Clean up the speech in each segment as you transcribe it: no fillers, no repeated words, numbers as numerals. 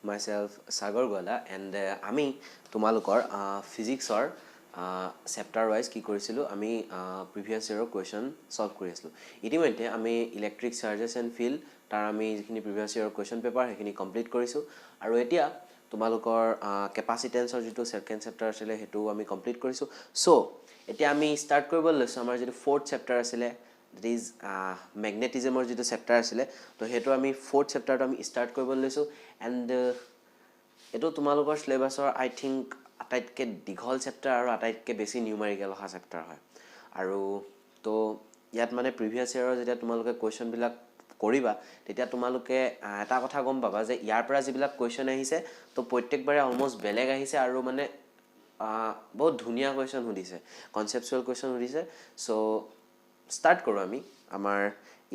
myself Sagar Gola and আমি তোমালোকৰ ফিজিক্সৰ chapter wise কি কৰিছিলো আমি প্ৰিভিয়াস ইয়াৰৰ কোৱেশ্চন সলভ কৰি আছিলো ইতিমধ্যে আমি ইলেক্ট্ৰিক চাৰ্জেছ এণ্ড ফিল্ড তাৰ আমি যিখিনি প্ৰিভিয়াস ইয়াৰৰ কোৱেশ্চন পেপাৰ সেইখিনি কমপ্লিট কৰিছো আৰু এতিয়া তোমালোকৰ কেপাসিটেন্সৰ যেটো সেকেন্ড চেপ্টাৰ আছিল হেতু আমি কমপ্লিট কৰিছো সো এতিয়া আমি স্টাৰ্ট কৰিব লৈছো আমাৰ যেটো ফোৰ্থ চেপ্টাৰ আছিল that is magnetism or যেটো চেপ্টাৰ আছিল তো হেতু আমি ফোৰ্থ চেপ্টাৰটো আমি স্টাৰ্ট কৰিব লৈছো and এটো তোমালোকৰ সিলেবাসৰ আই থিংক আটাইতকে দীঘল চেপ্টাৰ আৰু আটাইতকে বেছি নিউমেৰিকেল অহা চেপ্টাৰ হয় আৰু তো ইয়াত মানে প্ৰিভিয়াস ইয়াৰৰ যেতিয়া তোমালোকে কোৱেশ্চন বিলাক কৰিবা তেতিয়া তোমালোকে এটা কথা গম পাবা যে ইয়াৰ পৰা যিবিলাক কোৱেশ্চন আহিছে তো প্ৰত্যেকবাৰে অলমোস্ট বেলেগ আহিছে আৰু মানে বহুত ধুনিয়া কোৱেশ্চন সুধিছে কনসেপচুৱেল কোৱেশ্চন সুধিছে সো স্টাৰ্ট কৰো আমি আমাৰ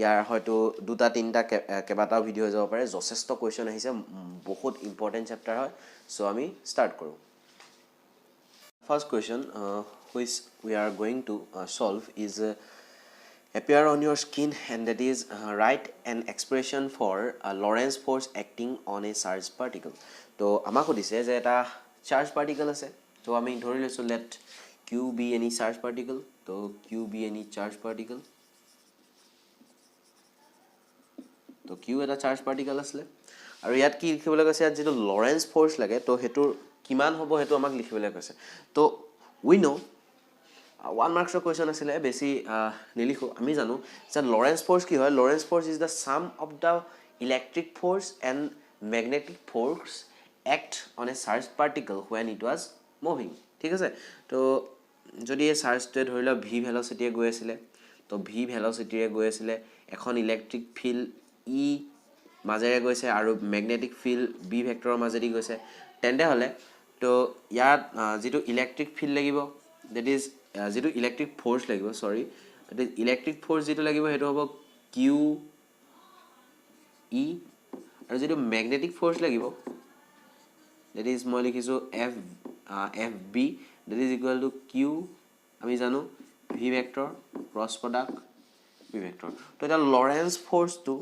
ইয়াৰ হয়তো দুটা তিনটা কেবাটা ভিডিও যাব পাৰে যথেষ্ট কোৱেশ্চন আহিছে বহুত ইম্পৰ্টেন্ট চেপ্টাৰ হয় সো আমি স্টাৰ্ট কৰো first question which we are going to solve is appear on your skin and that is write an expression for Lorentz force acting on a charged particle তো আমাক দিছে যে এটা charge particle আছে তো আমি ধৰি লৈছো let q be any charge particle তো q be any charge particle তো q এটা চাৰ্জ পাৰ্টিকল আছে আৰু ইয়াত কি লিখিবলৈ কৈছে ইয়াত যেটো লৰেন্স ফোৰ্স লাগে তো হেতুৰ কিমান হ'ব হেতু আমাক লিখিবলৈ কৈছে তো উই নো 1 মাৰ্কছৰ কোৱেশ্চন আছিল বেছি নিলিখো আমি জানো যে লৰেন্স ফোৰ্স কি হয় Lawrence force is the sum of the electric force and magnetic force act on a charged particle when it was moving ঠিক আছে তো যদি এই চাৰ্জটো ধৰি লও v ভেলোচিটিয়ে গৈ আছিল তো v ভেলোচিটিয়ে গৈ আছিল এখন ইলেক্ট্ৰিক ফিল্ড ই মাজেৰে গৈছে আৰু ম্যাগনেটিক ফিল্ড বি ভেক্টৰৰ মাজেদি গৈছে তেন্তে হলে তো ইয়াত যেটো ইলেক্ট্ৰিক ফিল্ড লাগিব দ্যাট ইজ যেটো ইলেক্ট্ৰিক ফোৰ্স লাগিব সৰি দ্যাট ইজ ইলেক্ট্ৰিক ফোৰ্স যেটো লাগিব হেতু হ'ব কিউ ই আৰু যেটো ম্যাগনেটিক ফোৰ্স লাগিব দ্যাট ইজ মই লিখিছো F F B that is equal to q আমি জানো v vector cross product B vector তো এটা লৰেন্স ফোৰ্সটো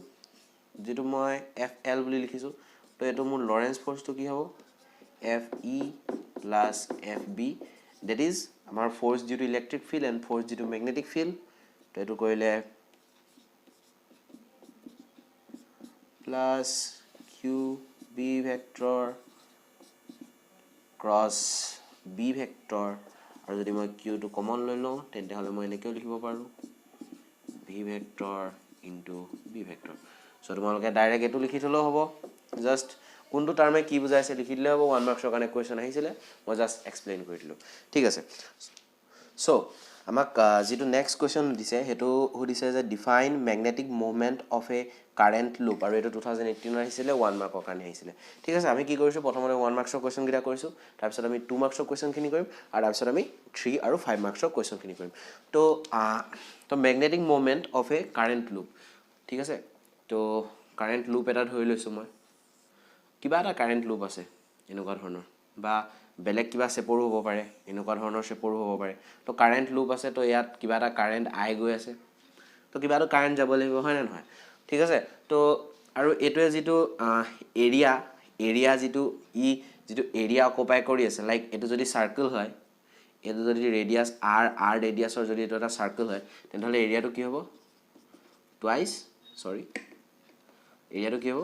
যেটো মই এফ এল বুলি লিখিছো তো এটো মোৰ লৰেন্স ফোৰ্সটো কি হ'ব F E plus F B that is আমাৰ ফোৰ্স যেটো ইলেক্ট্ৰিক ফিল্ড এণ্ড ফোৰ্স যেটো ম্যাগনেটিক ফিল্ড তো এটো কৰিলে plus q B vector cross B vector আৰু যদি মই কিউ টো কমন লৈ লওঁ তেন্তে হলে মই এনেকৈ লিখিব পাৰো v vector into B vector so তোমালোকে ডাইৰেক্ট এটো লিখি থলো হ'ব জাস্ট কোনটো টাৰ্মে কি বুজাইছে লিখি দিলে হ'ব 1 মাৰ্কছৰ কাৰণে কোৱেশ্চন আহিছিল মই জাস্ট এক্সপ্লেইন কৰি দিলো ঠিক আছে সো আমাক যেটো নেক্সট কোৱেশ্চন দিছে হেতু সুধিছে যে define magnetic movement of A current loop আৰু এটো 2018 আহিছিল 1 মাৰ্কৰ কাৰণে আহিছিল ঠিক আছে আমি কি কৰিছো প্ৰথমতে 1 মাৰ্কছৰ কোৱেশ্চন গিটা কৰিছো তাৰ পিছত আমি 2 মাৰ্কছৰ কোৱেশ্চন খিনি কৰিম আৰু তাৰ পিছত আমি 3 আৰু 5 মাৰ্কছৰ কোৱেশ্চন খিনি কৰিম তো magnetic movement of A current loop ঠিক আছে তো কাৰেন্ট লুপ এটা ধৰি লৈছো মই কিবা এটা কাৰেন্ট লুপ আছে এনেকুৱা ধৰণৰ বা বেলেগ কিবা সেপৰো হ'ব পাৰে এনেকুৱা ধৰণৰ সেপৰো হ'ব পাৰে তো কারেন্ট লুপ আছে তো ইয়াত কিবা এটা কারেন্ট আই গৈ আছে তো কিবা এটা কারেন্ট যাব লাগিব হয় না নহয় ঠিক আছে তো আৰু এটোৱে যেটো এৰিয়া যেটো এৰিয়া অকুপাই কৰি আছে লাইক এটো যদি সাৰ্কেল হয় এটো যদি ৰেডিয়াস r ৰেডিয়াসৰ যদি এটো এটা সাৰ্কেল হয় তেনহলে এৰিয়াটো কি হ'ব টুৱাইস সৰি এৰিয়াটো কি হ'ব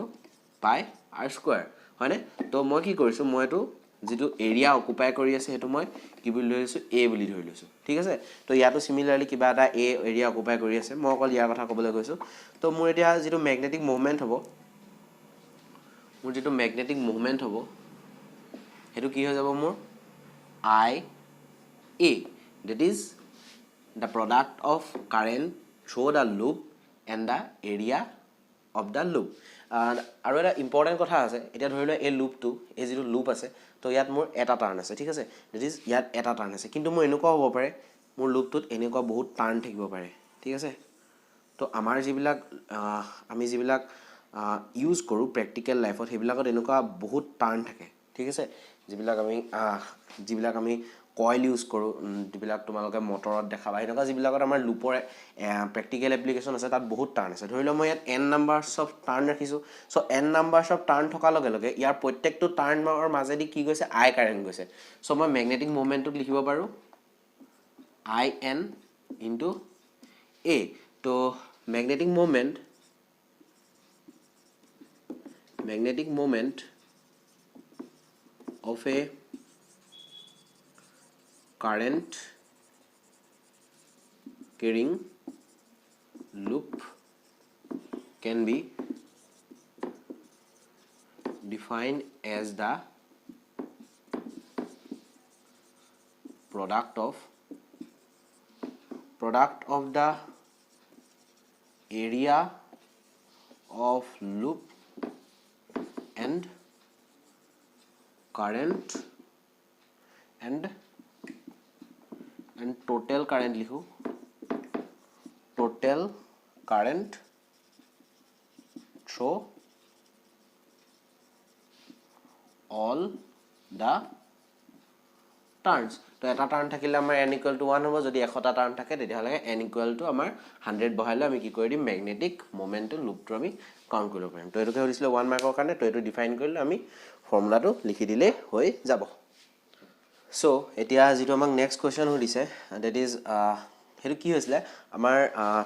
পাই r স্কয়াৰ হয়নে তো মই কি কৰিছো মই এটো যেটো এৰিয়া অকুপাই কৰি আছে হেতু মই কি বুলি লৈছো a বুলি ধৰি লৈছো ঠিক আছে তো ইয়াটো সিমিলাৰলি কিবা এটা a এৰিয়া অকুপাই কৰি আছে মই অকল ইয়াৰ কথা ক'বলৈ গৈছো তো মোৰ এতিয়া যেটো ম্যাগনেটিক মুভমেন্ট হ'ব মোৰ যেটো ম্যাগনেটিক মুভমেন্ট হ'ব হেতু কি হৈ যাব মোৰ I A that is the product of current through the loop and the area of the loop আৰু এটা ইম্পৰ্টেন্ট কথা আছে এটা ধৰি লও এই লুপটো এই যেটো লুপ আছে তো ইয়াত মোৰ এটা টাৰ্ন আছে ঠিক আছে that is ইয়াত এটা টাৰ্ন আছে কিন্তু মোৰ এনেকুৱা হ'ব পাৰে মোৰ লুপটোত এনেকুৱা বহুত টাৰ্ন থাকিব পাৰে ঠিক আছে তো আমাৰ যিবিলাক আমি যিবিলাক ইউজ কৰো প্ৰ্যাকটিক্যাল লাইফত হেবিলাকত এনেকুৱা বহুত টাৰ্ন থাকে ঠিক আছে যিবিলাক আমি কইল ইউজ কৰোঁ যিবিলাক তোমালোকে মটৰত দেখাবা এনেকুৱা যিবিলাকত আমাৰ লুপৰ প্ৰেক্টিকেল এপ্লিকেশ্যন আছে তাত বহুত টাৰ্ণ আছে ধৰি লওক মই ইয়াত n নাম্বাৰছ অফ টাৰ্ণ ৰাখিছোঁ চ' n নাম্বাৰছ অফ টাৰ্ণ থকাৰ লগে লগে ইয়াৰ প্ৰত্যেকটো টাৰ্ণৰ মাজেদি কি গৈছে I কাৰেণ্ট গৈছে চ' মই মেগনেটিক মুভমেণ্টটোত লিখিব পাৰোঁ IN ইনটু A তো magnetic moment of a current carrying loop can be defined as the product of the area of loop and current and total current লিখো total current through all the turns তো এটা টাৰ্ণ থাকিলে আমাৰ n equal to 1 হ'ব যদি 100টা টাৰ্ণ থাকে তেতিয়াহ'লে n equal to আমাৰ 100 বহাইলে আমি কি কৰি দিম মেগনেটিক মোমেন্টটো লুপটো আমি কাউন্ট কৰিব পাৰিম তো এটোকে হৈছিল 1 মাৰ্কৰ কাৰণে তো এটো ডিফাইন কৰিলে আমি ফৰ্মুলাটো লিখি দিলে হৈ যাব সো এতিয়া যেটো আমাক নেক্সট কোৱেশ্চন হৈছে দ্যাট ইজ হেতু কি হৈছিল আমাৰ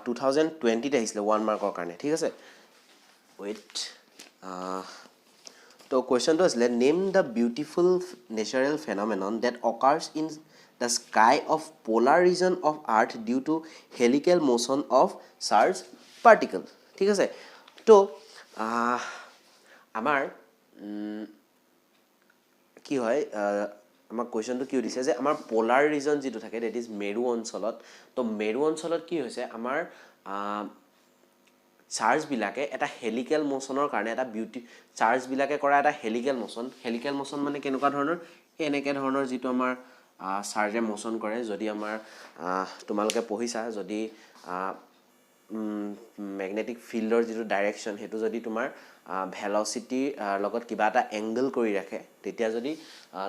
2020 তে আহিছিল 1 মাৰ্কৰ কাৰণে ঠিক আছে ওয়েট তো কোৱেশ্চনটো আছিল name the beautiful natural phenomenon that occurs in the sky of polar region of earth due to helical motion of charge particle ঠিক আছে তো আমাৰ কি হয় আমাক কোৱেশ্চনটো কি দিছে যে আমাৰ পোলাৰ ৰিজন যেটো থাকে দ্যাট ইজ মেৰু অঞ্চলত তো মেৰু অঞ্চলত কি হৈছে আমাৰ চাৰ্জ বিলাকে এটা হেলিকেল মোশনৰ কাৰণে এটা বিউটি চাৰ্জ বিলাকে কৰা এটা হেলিকেল মোশন মানে কেনেকুৱা ধৰণৰ এনেকে ধৰণৰ যেটো আমাৰ চাৰ্জে মোশন কৰে যদি আমাৰ তোমালোকে পঢ়িছা যদি ম্যাগনেটিক ফিল্ডৰ যেটো ডাইৰেকশন হেতু যদি তোমাৰ ভেলোসিটি লগত কিবা এটা এংগল কৰি ৰাখে তেতিয়া যদি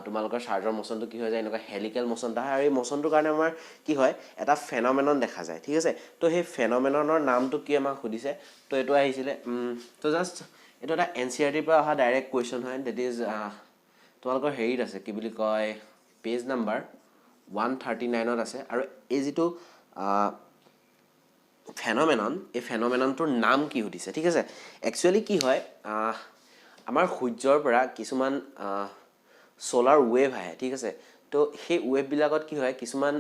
তোমালোকৰ চাৰ্জৰ মোশনটো কি হৈ যায় এনেকুৱা হেলিকেল মোশন হয় আৰু এই মোশনটোৰ কাৰণে আমাৰ কি হয় এটা ফেনোমেনন দেখা যায় ঠিক আছে তো সেই ফেনোমেননৰ নামটো কি আমাক সুধিছে তো এটো আহিছিলে তো জাস্ট এটো এটা এনসিআৰটি পৰা অহা ডাইৰেক্ট কোৱেশ্চন হয় দ্যাট ইজ তোমালোকৰ হেৰিত আছে কি বুলি কয় পেজ নাম্বাৰ 139 ত আছে আৰু এই যেটো ফেনোমেনন এই ফেনোমেননটোৰ নাম কি সুধিছে ঠিক আছে একচুয়ালি কি হয় আমাৰ সূৰ্যৰ পৰা কিছুমান সোলাৰ ওয়েভ আহে ঠিক আছে তো সেই ওয়েভ বিলাকত কি হয় কিছুমান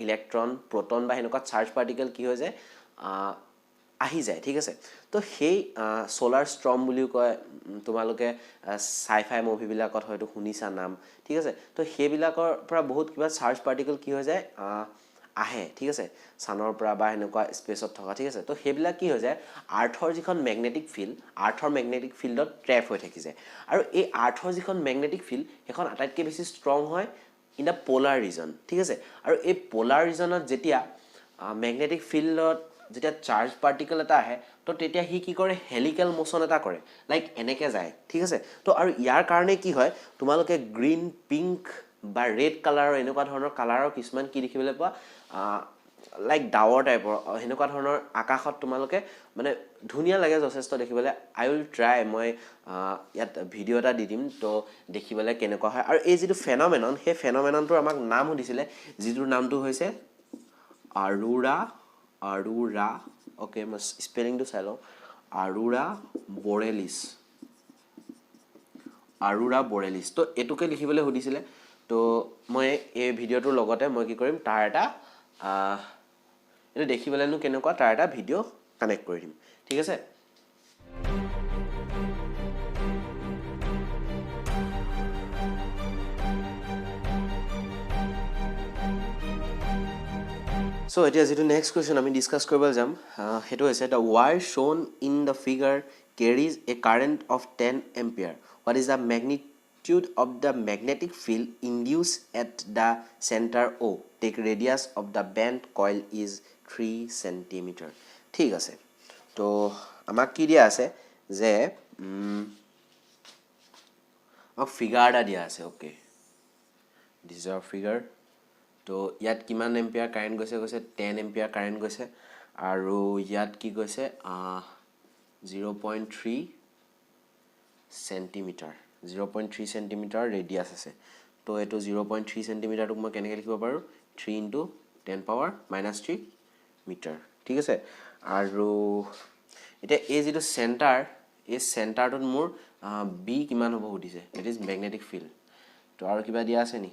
ইলেক্ট্ৰন প্ৰোটন বা এনেকুৱা চাৰ্জ পাৰ্টিকল কি হৈ যায় আহি যায় ঠিক আছে তো সেই সোলাৰ ষ্টৰ্ম বুলিও কয় তোমালোকে সাইফাই মুভি বিলাকত হয়তো শুনিছা নাম ঠিক আছে তো সেই বিলাকৰ পৰা বহুত কিবা চাৰ্জ পাৰ্টিকল কি হৈ যায় আহে ঠিক আছে সানৰ পৰা বা এনেকুৱা স্পেচত থকা ঠিক আছে তো হেবিলা কি হৈ যায় আৰ্থৰ যিখন ম্যাগনেটিক ফিল্ড আৰ্থৰ ম্যাগনেটিক ফিল্ডত ট্ৰেপ হৈ থাকি যায় আৰু এই আৰ্থৰ যিখন ম্যাগনেটিক ফিল্ড হেখন আটাইতকৈ বেছি ষ্ট্ৰং হয় ইন দা পোলাৰ ৰিজন ঠিক আছে আৰু এই পোলাৰ ৰিজনত যেতিয়া ম্যাগনেটিক ফিল্ডত যেতিয়া চাৰ্জ পাৰ্টিকল এটা আহে তো তেতিয়া হি কি কৰে হেলিকেল মোশন এটা কৰে লাইক এনেকে যায় ঠিক আছে তো আৰু ইয়াৰ কাৰণে কি হয় তোমালোকে গ্ৰীন পিংক বা ৰেড কালাৰৰ এনেকুৱা ধৰণৰ কালাৰৰ কিছুমান কি দেখিবলৈ পোৱা লাইক ডাৱৰ টাইপৰ হেনেকুৱা ধৰণৰ আকাশত তোমালোকে মানে ধুনিয়া লাগে যথেষ্ট দেখিবলৈ আই উইল ট্ৰাই মই ইয়াত ভিডিও এটা দি দিম তো দেখিবলৈ কেনেকুৱা হয় আৰু এই যেটো ফেনোমেনন হে ফেনোমেননটোৰ আমাক নাম সুধিছিলে যেটোৰ নামটো হৈছে আৰুৰা ওকে মই স্পেলিংটো চাই লওঁ আৰুৰা বৰেলিছ তো এটোকে লিখিবলৈ সুধিছিলে তো মই এই ভিডিওটোৰ লগতে মই কি কৰিম তাৰ এটা এটো দেখিবলৈনো কেনেকুৱা তাৰ এটা ভিডিও কানেক্ট কৰি দিম ঠিক আছে So এতিয়া যেটো নেক্সট কোৱেশ্চন আমি ডিসকাস কৰিব যাম হেতু হৈছে the wire shown in the figure carries a current of 10 ampere what is the magnitude of the magnetic field induced at the center O take radius of the bent coil is 3 cm ঠিক আছে তো আমাক কি দিয়া আছে যে figure এটা দিয়া আছে okay this is our figure তো ইয়াত কিমান এম্পিয়াৰ কাৰেণ্ট গৈছে 10 এম্পিয়াৰ কাৰেণ্ট গৈছে আৰু ইয়াত কি গৈছে 0.3 সেন্টিমিটাৰ 0.3 সেন্টিমিটাৰ ৰেডিয়াস আছে তো এটো 0.3 সেন্টিমিটাৰক মই কেনেকৈ লিখিব পাৰো 3 * 10 পাৱাৰ -3 মিটাৰ ঠিক আছে আৰু এটা এই যেটো সেন্টাৰ এই সেন্টাৰটোত মোৰ বি কিমান হ'ব সুধিছে ইট ইজ ম্যাগনেটিক ফিল্ড তো আৰু কিবা দিয়া আছে নি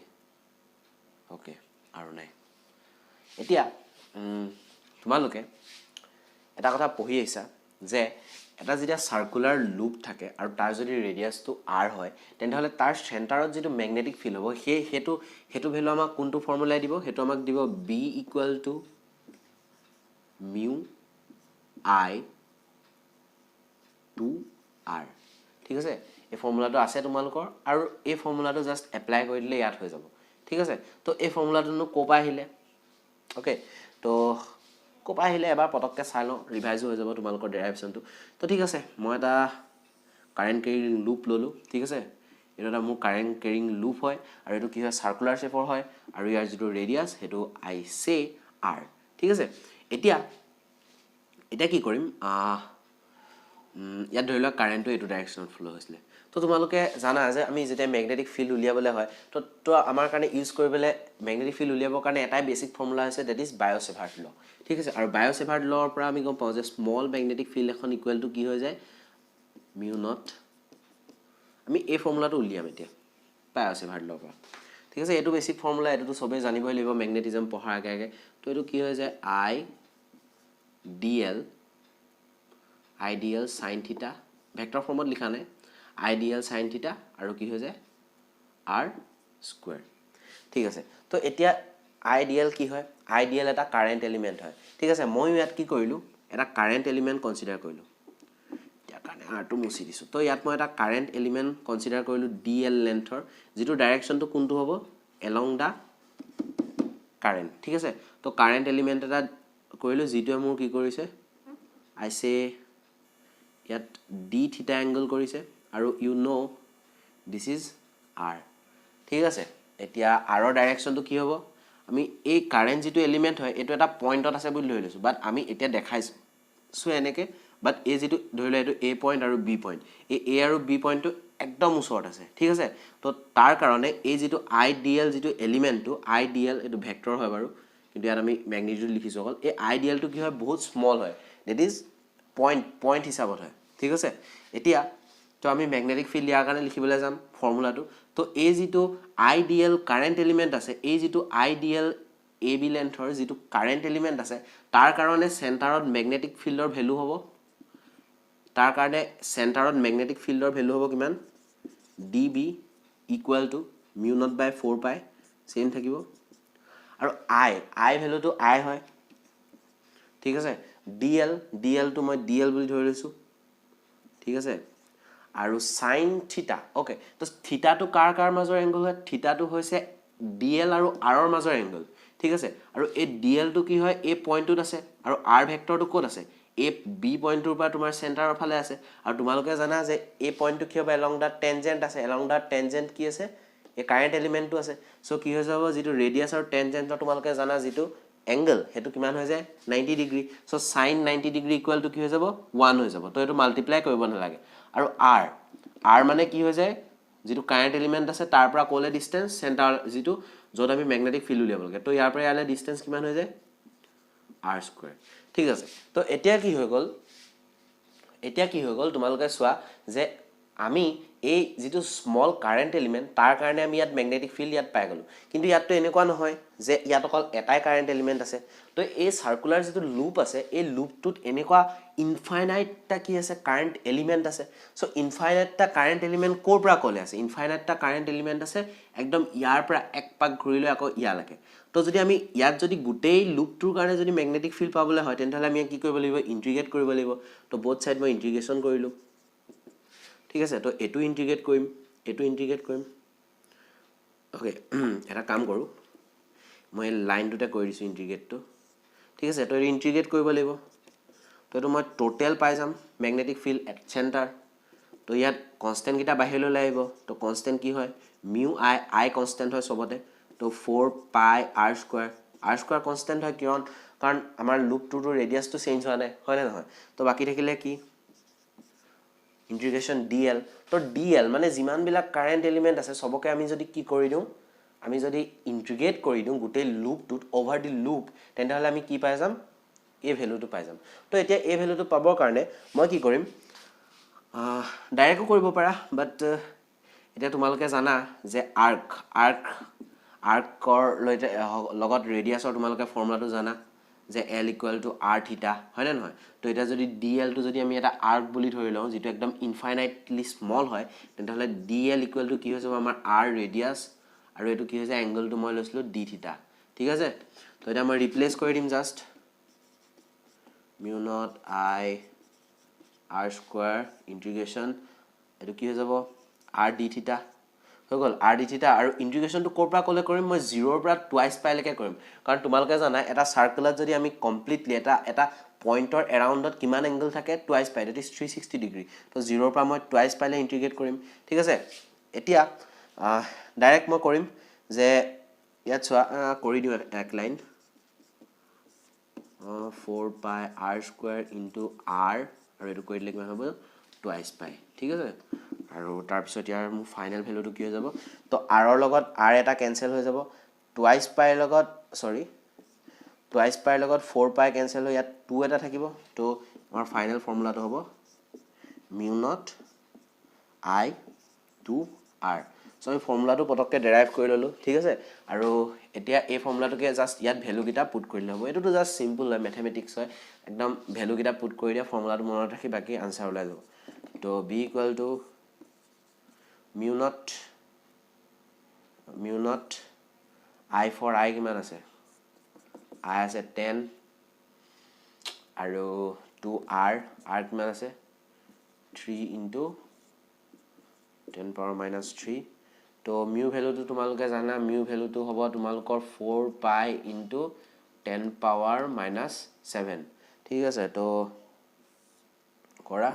ওকে আৰু নাই এতিয়া তোমালোকে এটা কথা পঢ়ি আহিছা যে এটা যেতিয়া সার্কুলার লুপ থাকে আৰু তাৰ যদি ৰেডিয়াসটো r হয় তেনহলে তাৰ সেন্টাৰত যেটো ম্যাগনেটিক ফিল্ড হ'ব হেতু ভ্যালু আমাক কোনটো ফৰ্মুলাই দিব হেতু আমাক দিব b = mu I to r ঠিক আছে এই ফৰ্মুলাটো আছে তোমালোকৰ আৰু এই ফৰ্মুলাটো জাস্ট এপ্লাই কৰি দিলে ইয়াত হৈ যাব ঠিক আছে তো এই ফৰ্মুলাটো কোপা আহিলে ওকে তো কোপা আহিলে এবাৰ পটককে চাই লও ৰিভাইজ হৈ যাব তোমালোকৰ ডেৰাইভেশনটো তো ঠিক আছে মই এটা কাৰেন্ট ক্যাৰিং লুপ ললো ঠিক আছে এটা এটা মোৰ কাৰেন্ট ক্যাৰিং লুপ হয় আৰু এটো কি হয় সাৰ্কুলাৰ শেপৰ হয় আৰু ইয়াৰ যেটো ৰেডিয়াস হেতু আই সে r ঠিক আছে এটা কি কৰিম ইয়াত ধৰিলা কাৰেন্টটো এটো ডাইৰেকশনত ফ্লো হৈছিল তো তোমালোকে জানা যে আমি যেটা ম্যাগনেটিক ফিল্ড উলিয়াবলে হয় তো আমাৰ কাৰণে ইউজ কৰিবলে ম্যাগনেটিক ফিল্ড উলিয়াবৰ কাৰণে এটাই বেসিক ফৰ্মুলা আছে দ্যাট ইজ বায়-সেভাৰ্ট ল ঠিক আছে আৰু বায়-সেভাৰ্ট লৰ পৰা আমি গম পাওঁ যে স্মল ম্যাগনেটিক ফিল্ড এখন ইকুৱেল টু কি হৈ যায় mu naught আমি এই ফৰ্মুলাটো উলিয়াম এতিয়া বায়-সেভাৰ্ট লৰ পৰা ঠিক আছে এটো বেসিক ফৰ্মুলা এটো সবে জানিবই লাগিব ম্যাগনেটিজম পঢ়াৰ আগে তো এটো কি হৈ যায় I dl ideal sin theta vector formত লিখা নাই ideal sin theta আৰু কি হৈ যায় r square ঠিক আছে তো এতিয়া ideal কি হয় ideal এটা কারেন্ট এলিমেন্ট হয় ঠিক আছে মই ইয়াত কি কৰিলো এটা কাৰেন্ট এলিমেন্ট কনসিডাৰ কৰিলো ইয়াৰ কাৰণে r টো মুছি দিছো তো ইয়াত মই এটা কাৰেন্ট এলিমেন্ট কনসিডাৰ কৰিলো dl লেন্থৰ যেটো ডাইৰেকশনটো কোনটো হ'ব along the current ঠিক আছে তো কাৰেন্ট এলিমেন্ট এটা কৰিলো যেটো মোৰ কি কৰিছে I say ইয়াত d theta angle কৰিছে আৰু you know this is r ঠিক আছে এতিয়া r ৰ ডাইৰেকশনটো কি হ'ব আমি এই কারেন্ট যেটো এলিমেন্ট হয় এটো এটা পয়েন্টত আছে বুলি লৈ লৈছো বাট আমি এতিয়া দেখাইছো সো এনেকে বাট এই যেটো ধৰিলে এটো a পয়েন্ট আৰু b পয়েন্ট এই a আৰু b পয়েন্টটো একদম ওচৰত আছে ঠিক আছে তো তাৰ কাৰণে এই যেটো ideal যেটো এলিমেন্টটো ideal এটো ভেক্টৰ হয় বাৰু কিন্তু ইয়াত আমি ম্যাগনিটিউড লিখিছো অকল এই ideal টো কি হয় বহুত স্মল হয় দ্যাট ইজ পয়েন্ট হিচাপত হয় ঠিক আছে এতিয়া তো আমি ম্যাগনেটিক ফিল্ড ইয়াৰ কাৰণে লিখিবলৈ যাম ফৰ্মুলাটো তো এই যেটো আইডিয়াল কাৰেন্ট এলিমেন্ট আছে এই যেটো আইডিয়াল ab লেন্থৰ যেটো কাৰেন্ট এলিমেন্ট আছে তাৰ কাৰণে সেন্টাৰত ম্যাগনেটিক ফিল্ডৰ ভ্যালু হ'ব তাৰ কাৰণে সেন্টাৰত ম্যাগনেটিক ফিল্ডৰ ভ্যালু হ'ব কিমান db = mu naught by 4 pi same থাকিব আৰু i ভ্যালুটো i হয় ঠিক আছে dl টো মই dl বুলি ধৰি লৈছো ঠিক আছে আৰু sin থিটা ওকে তো থিটা টো কাৰ মাজৰ এংগল হয় থিটা টো হৈছে dl আৰু r ৰ মাজৰ এংগল ঠিক আছে আৰু এই dl টো কি হয় এই পয়েন্টটোত আছে আৰু r ভেক্টৰটো ক'ত আছে এই b পয়েন্টৰ পৰা তোমাৰ সেন্টাৰৰ ফালে আছে আৰু তোমালোকে জানা যে এই পয়েন্টটো কি হ'ব along the tangent আছে along the tangent কি আছে এই কারেন্ট এলিমেন্টটো আছে সো কি হৈ যাব যেটো ৰেডিয়াস আৰু টেনজেন্টৰ তোমালোকে জানা যেটো এংগল হেতু কিমান হৈ যায় 90 degree so sin 90 degree equal to কি হৈ যাব 1 হৈ যাব তো এটো মাল্টিপ্লাই কৰিব নালাগে আৰু r মানে কি হৈ যায় যেটো কাৰেন্ট এলিমেন্ট আছে তাৰ পৰা কোলে ডিসটেন্স সেন্টাৰ যেটো যত আমি ম্যাগনেটিক ফিল্ড উলিয়াব লাগে তো ইয়াৰ পৰা ইয়ালে ডিসটেন্স কিমান হৈ যায় r স্কয়াৰ ঠিক আছে তো এতিয়া কি হৈ গল তোমালোকে চোৱা যে আমি এই যেটো স্মল কাৰেন্ট এলিমেন্ট তাৰ কাৰণে আমি ইয়াত ম্যাগনেটিক ফিল্ড ইয়াত পাই গলো কিন্তু ইয়াতটো এনেকুৱা নহয় যে ইয়াত অকল এটাই কারেন্ট এলিমেন্ট আছে তো এই সার্কুলার যেটো লুপ আছে এই লুপটোত এনেকুৱা ইনফাইনাইটটা কি আছে কাৰেন্ট এলিমেন্ট আছে সো ইনফাইনাইটটা কাৰেন্ট এলিমেন্ট কোৰ পৰা কলে আছে ইনফাইনাইটটা কাৰেন্ট এলিমেন্ট আছে একদম ইয়াৰ পৰা এক পাক ঘূৰিলে আকৌ ইয়ালৈকে তো যদি আমি ইয়াত যদি গুটেই লুপটোৰ কাৰণে যদি ম্যাগনেটিক ফিল্ড পাবলৈ হয় তেনহলে আমি কি কৰিব লাগিব ইন্টিগ্ৰেট কৰিব লাগিব তো বোথ সাইড মই ইন্টিগ্ৰেশন কৰিলো ঠিক আছে তো এটো ইন্টিগ্ৰেট কৰিম ওকে এটা কাম কৰো মই লাইন দুটা কৰি দিছো ইন্টিগ্ৰেটটো ঠিক আছে তো ইন্টিগ্ৰেট কৰিব লাগিব তো এটো মই টোটাল পাই যাম ম্যাগনেটিক ফিল্ড এট সেন্টাৰ তো ইয়াত কনস্ট্যান্ট কিটা বাহিৰলৈ লাগিব তো কনস্ট্যান্ট কি হয় mu i কনস্ট্যান্ট হয় সবতে তো 4 পাই r স্কয়াৰ কনস্ট্যান্ট হয় কিয়ন কাৰণ আমাৰ লুপটোৰ ৰেডিয়াসটো চেঞ্জ হোৱা নাই হয় না নহয় তো বাকি থাকিলে কি ইন্টিগ্ৰেশন dl তো dl মানে যিমান বিলাক কাৰেন্ট এলিমেন্ট আছে সবকে আমি যদি কি কৰি দিও আমি যদি ইন্টিগ্ৰেট কৰি দিও গুটেই লুপটোত ওভাৰ দি লুপ তেন্তে হলে আমি কি পাই যাম a ভ্যালুটো পাই যাম তো এতিয়া a ভ্যালুটো পাবৰ কাৰণে মই কি কৰিম ডাইৰেক্ট কৰিব পাৰা বাট এতিয়া তোমালোকে জানা যে আৰ্কৰ লগত ৰেডিয়াসৰ তোমালোকে ফৰ্মুলাটো জানা যে l = r থিটা হয় না নহয় তো এটা যদি dl টো যদি আমি এটা আৰ্ক বুলি ধৰি লওঁ যেটো একদম ইনফাইনাইটলি স্মল হয় তেন্তে হলে dl = কি হৈ যাব আমাৰ r ৰেডিয়াস আৰু এটো কি হৈছে এংগলটো মই লৈছিলো d থিটা ঠিক আছে তো এটা মই ৰিপ্লেস কৰি দিম just mu naught I r square integration এটো কি হৈ যাব r d থিটা হৈ গল r d থিটা আৰু ইন্টিগ্ৰেশনটো কৰ পৰা কলে কৰিম মই 0 ৰ পৰা টুৱাইস পাই লৈকে কৰিম কাৰণ তোমালোকে জানা এটা সাৰ্কেলত যদি আমি কমপ্লিটলি এটা পইণ্টৰ এৰাউণ্ডত কিমান এংগল থাকে টুৱাইস পাই দ্যাট ইজ 360 ডিগ্ৰী তো 0 ৰ পৰা মই টুৱাইস পাইলে ইন্টিগ্ৰেট কৰিম ঠিক আছে এতিয়া ডাইৰেক্ট মই কৰিম যে ইয়াত চোৱা কৰি দিও এক line 4 pi r square into r আৰু এটো কৰি দিলে কিমান হ'ব টুৱাইস পাই ঠিক আছে আৰু তাৰ পিছত ইয়াৰ মু ফাইনাল ভ্যালুটো কি হৈ যাব তো r ৰ লগত r এটা ক্যান্সেল হৈ যাব টুৱাইস পাই লগত সৰি টুৱাইস পাই লগত 4 pi ক্যান্সেল হৈ ইয়াত 2 এটা থাকিব তো আমাৰ ফাইনাল ফৰ্মুলাটো হ'ব mu naught I 2r so আমি ফৰ্মুলাটো পটককে ডেৰাইভ কৰি ললো ঠিক আছে আৰু এতিয়া এই ফৰ্মুলাটোকে জাস্ট ইয়াত ভ্যালু কিটা পুট কৰিলে হ'ব এটো তো জাস্ট সিম্পল হয় ম্যাথমেটিক্স হয় একদম ভ্যালু কিটা পুট কৰি দিয়া ফৰ্মুলাটো মনত ৰাখি বাকি আনসাৰ ওলাই যাব তো b = mu naught I for I কিমান আছে I আছে 10 আৰু 2r r কিমান আছে 3 into 10 power minus 3 তো mu ভ্যালুটো তোমালোকে জানা mu ভ্যালুটো হ'ব তোমালোকৰ 4 pi into 10 power minus 7 ঠিক আছে তো কৰা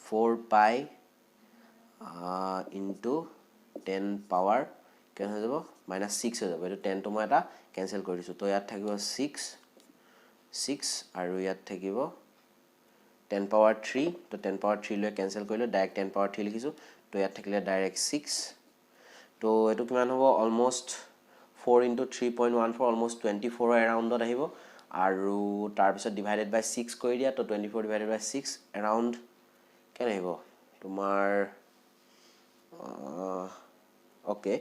4 pi into 10 power কেন হৈ যাব minus 6 হৈ যাব এটো 10 টো মই এটা ক্যান্সেল কৰি দিছো তো ইয়াত থাকিব 6 আৰু ইয়াত থাকিব 10 power 3 তো 10 power 3 লৈ ক্যান্সেল কৰিলো ডাইৰেক্ট 10 power 3 লিখিছো তো ইয়াত থাকিলে ডাইৰেক্ট 6 তো এটো কিমান হ'ব অলমোস্ট 4 into 3.14 অলমোস্ট 24 এৰাউণ্ডত আহিব আৰু তাৰ পিছত ডিভাইডেড বাই 6 কৰি দিয়া তো 24 ডিভাইডেড বাই 6 এৰাউণ্ড কেন আহিব তোমাৰ ওকে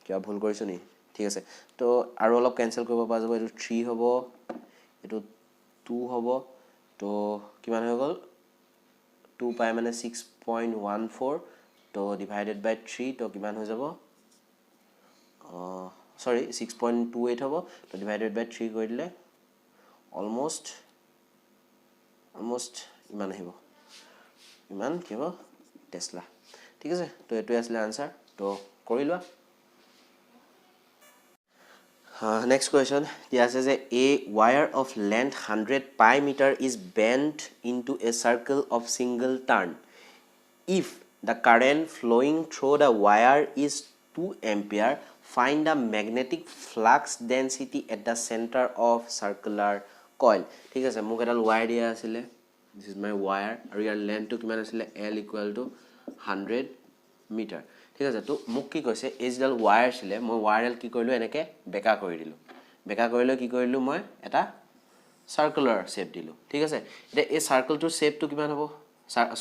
কিবা ভুল কৰিছো নি ঠিক আছে তো আৰু অলপ ক্যান্সেল কৰিব পৰা যাব এটো 3 হ'ব এটো 2 হ'ব তো কিমান হৈ গল 2 pi মানে 6.14 তো ডিভাইডেড বাই 3 তো কিমান হৈ যাব সৰি 6.28 হ'ব তো ডিভাইডেড বাই 3 কৰি দিলে অলমোস্ট ইমান আহিব ইমান কি হ'ব টেসলা ঠিক আছে তো এটো আসলে আনসার তো কৰি লোৱা next question দিয়া আছে যে a wire of length 100 pi meter is bent into a circle of single turn if the current flowing through the wire is 2 ampere find the magnetic flux density at the center of circular coil ঠিক আছে মোক এটা wire দিয়া আছিল this is my wire আৰু ইয়াৰ length টো কিমান আছিল l = 100 meter ঠিক আছে তো মোক কি কৈছে এই যেডাল ওয়্যাৰ ছিলে মই ওয়্যাৰল কি কৰিলো এনেকে বেকা কৰি দিলো কি কৰিলো মই এটা সাৰ্কুলাৰ শেপ দিলো ঠিক আছে এটা এই সাৰ্কেলটোৰ শেপটো কিমান হ'ব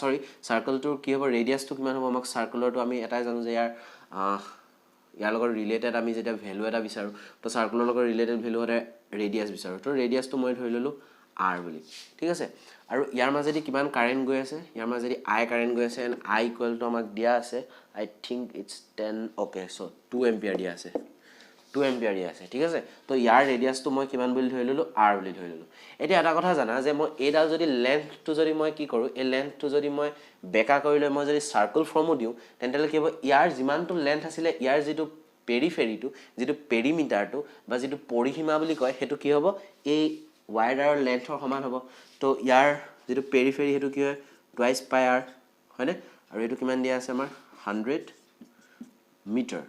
সৰি সাৰ্কেলটোৰ কি হ'ব ৰেডিয়াসটো কিমান হ'ব আমাক সাৰ্কুলাৰটো আমি এটাই জানো যে ইয়াৰ লগত ৰিলেটেড আমি যেটা ভ্যালু এটা বিচাৰো তো সাৰ্কুলাৰ লগত ৰিলেটেড ভ্যালু হতে ৰেডিয়াস বিচাৰো তো ৰেডিয়াসটো মই ধৰি ললো r বুলি ঠিক আছে আৰু ইয়াৰ মাজেদি কিমান কাৰেন্ট গৈ আছে ইয়াৰ মাজেদি i কাৰেন্ট গৈ আছে এন্ড i = আমাক দিয়া আছে I think it's 10 okay so 2 ampere দিয়া আছে 2 ampere দিয়া আছে ঠিক আছে তো ইয়াৰ ৰেডিয়াসটো মই কিমান বুলি ধৰি ললো r বুলি ধৰি ললো এতিয়া এটা কথা জানা যে মই এডাল যদি লেন্থটো যদি মই কি কৰো এই লেন্থটো যদি মই বেকা কৰি লৈ মই যদি সাৰ্কেল ফৰ্মো দিও তেন্তে কি হ'ব ইয়াৰ যিমানটো লেন্থ আছিল ইয়াৰ যেটো পেৰিফেৰিটো যেটো পেৰিমিটাৰটো বা যেটো পৰিসীমা বুলি কয় হেতু কি হ'ব এই ওয়্যাৰৰ লেন্থৰ সমান হ'ব তো ইয়াৰ যেটো পেৰিফেৰি হেতু কি হয় টুৱাইস পাই r হয়নে আৰু এটো কিমান দিয়া আছে আমাৰ 100 মিটাৰ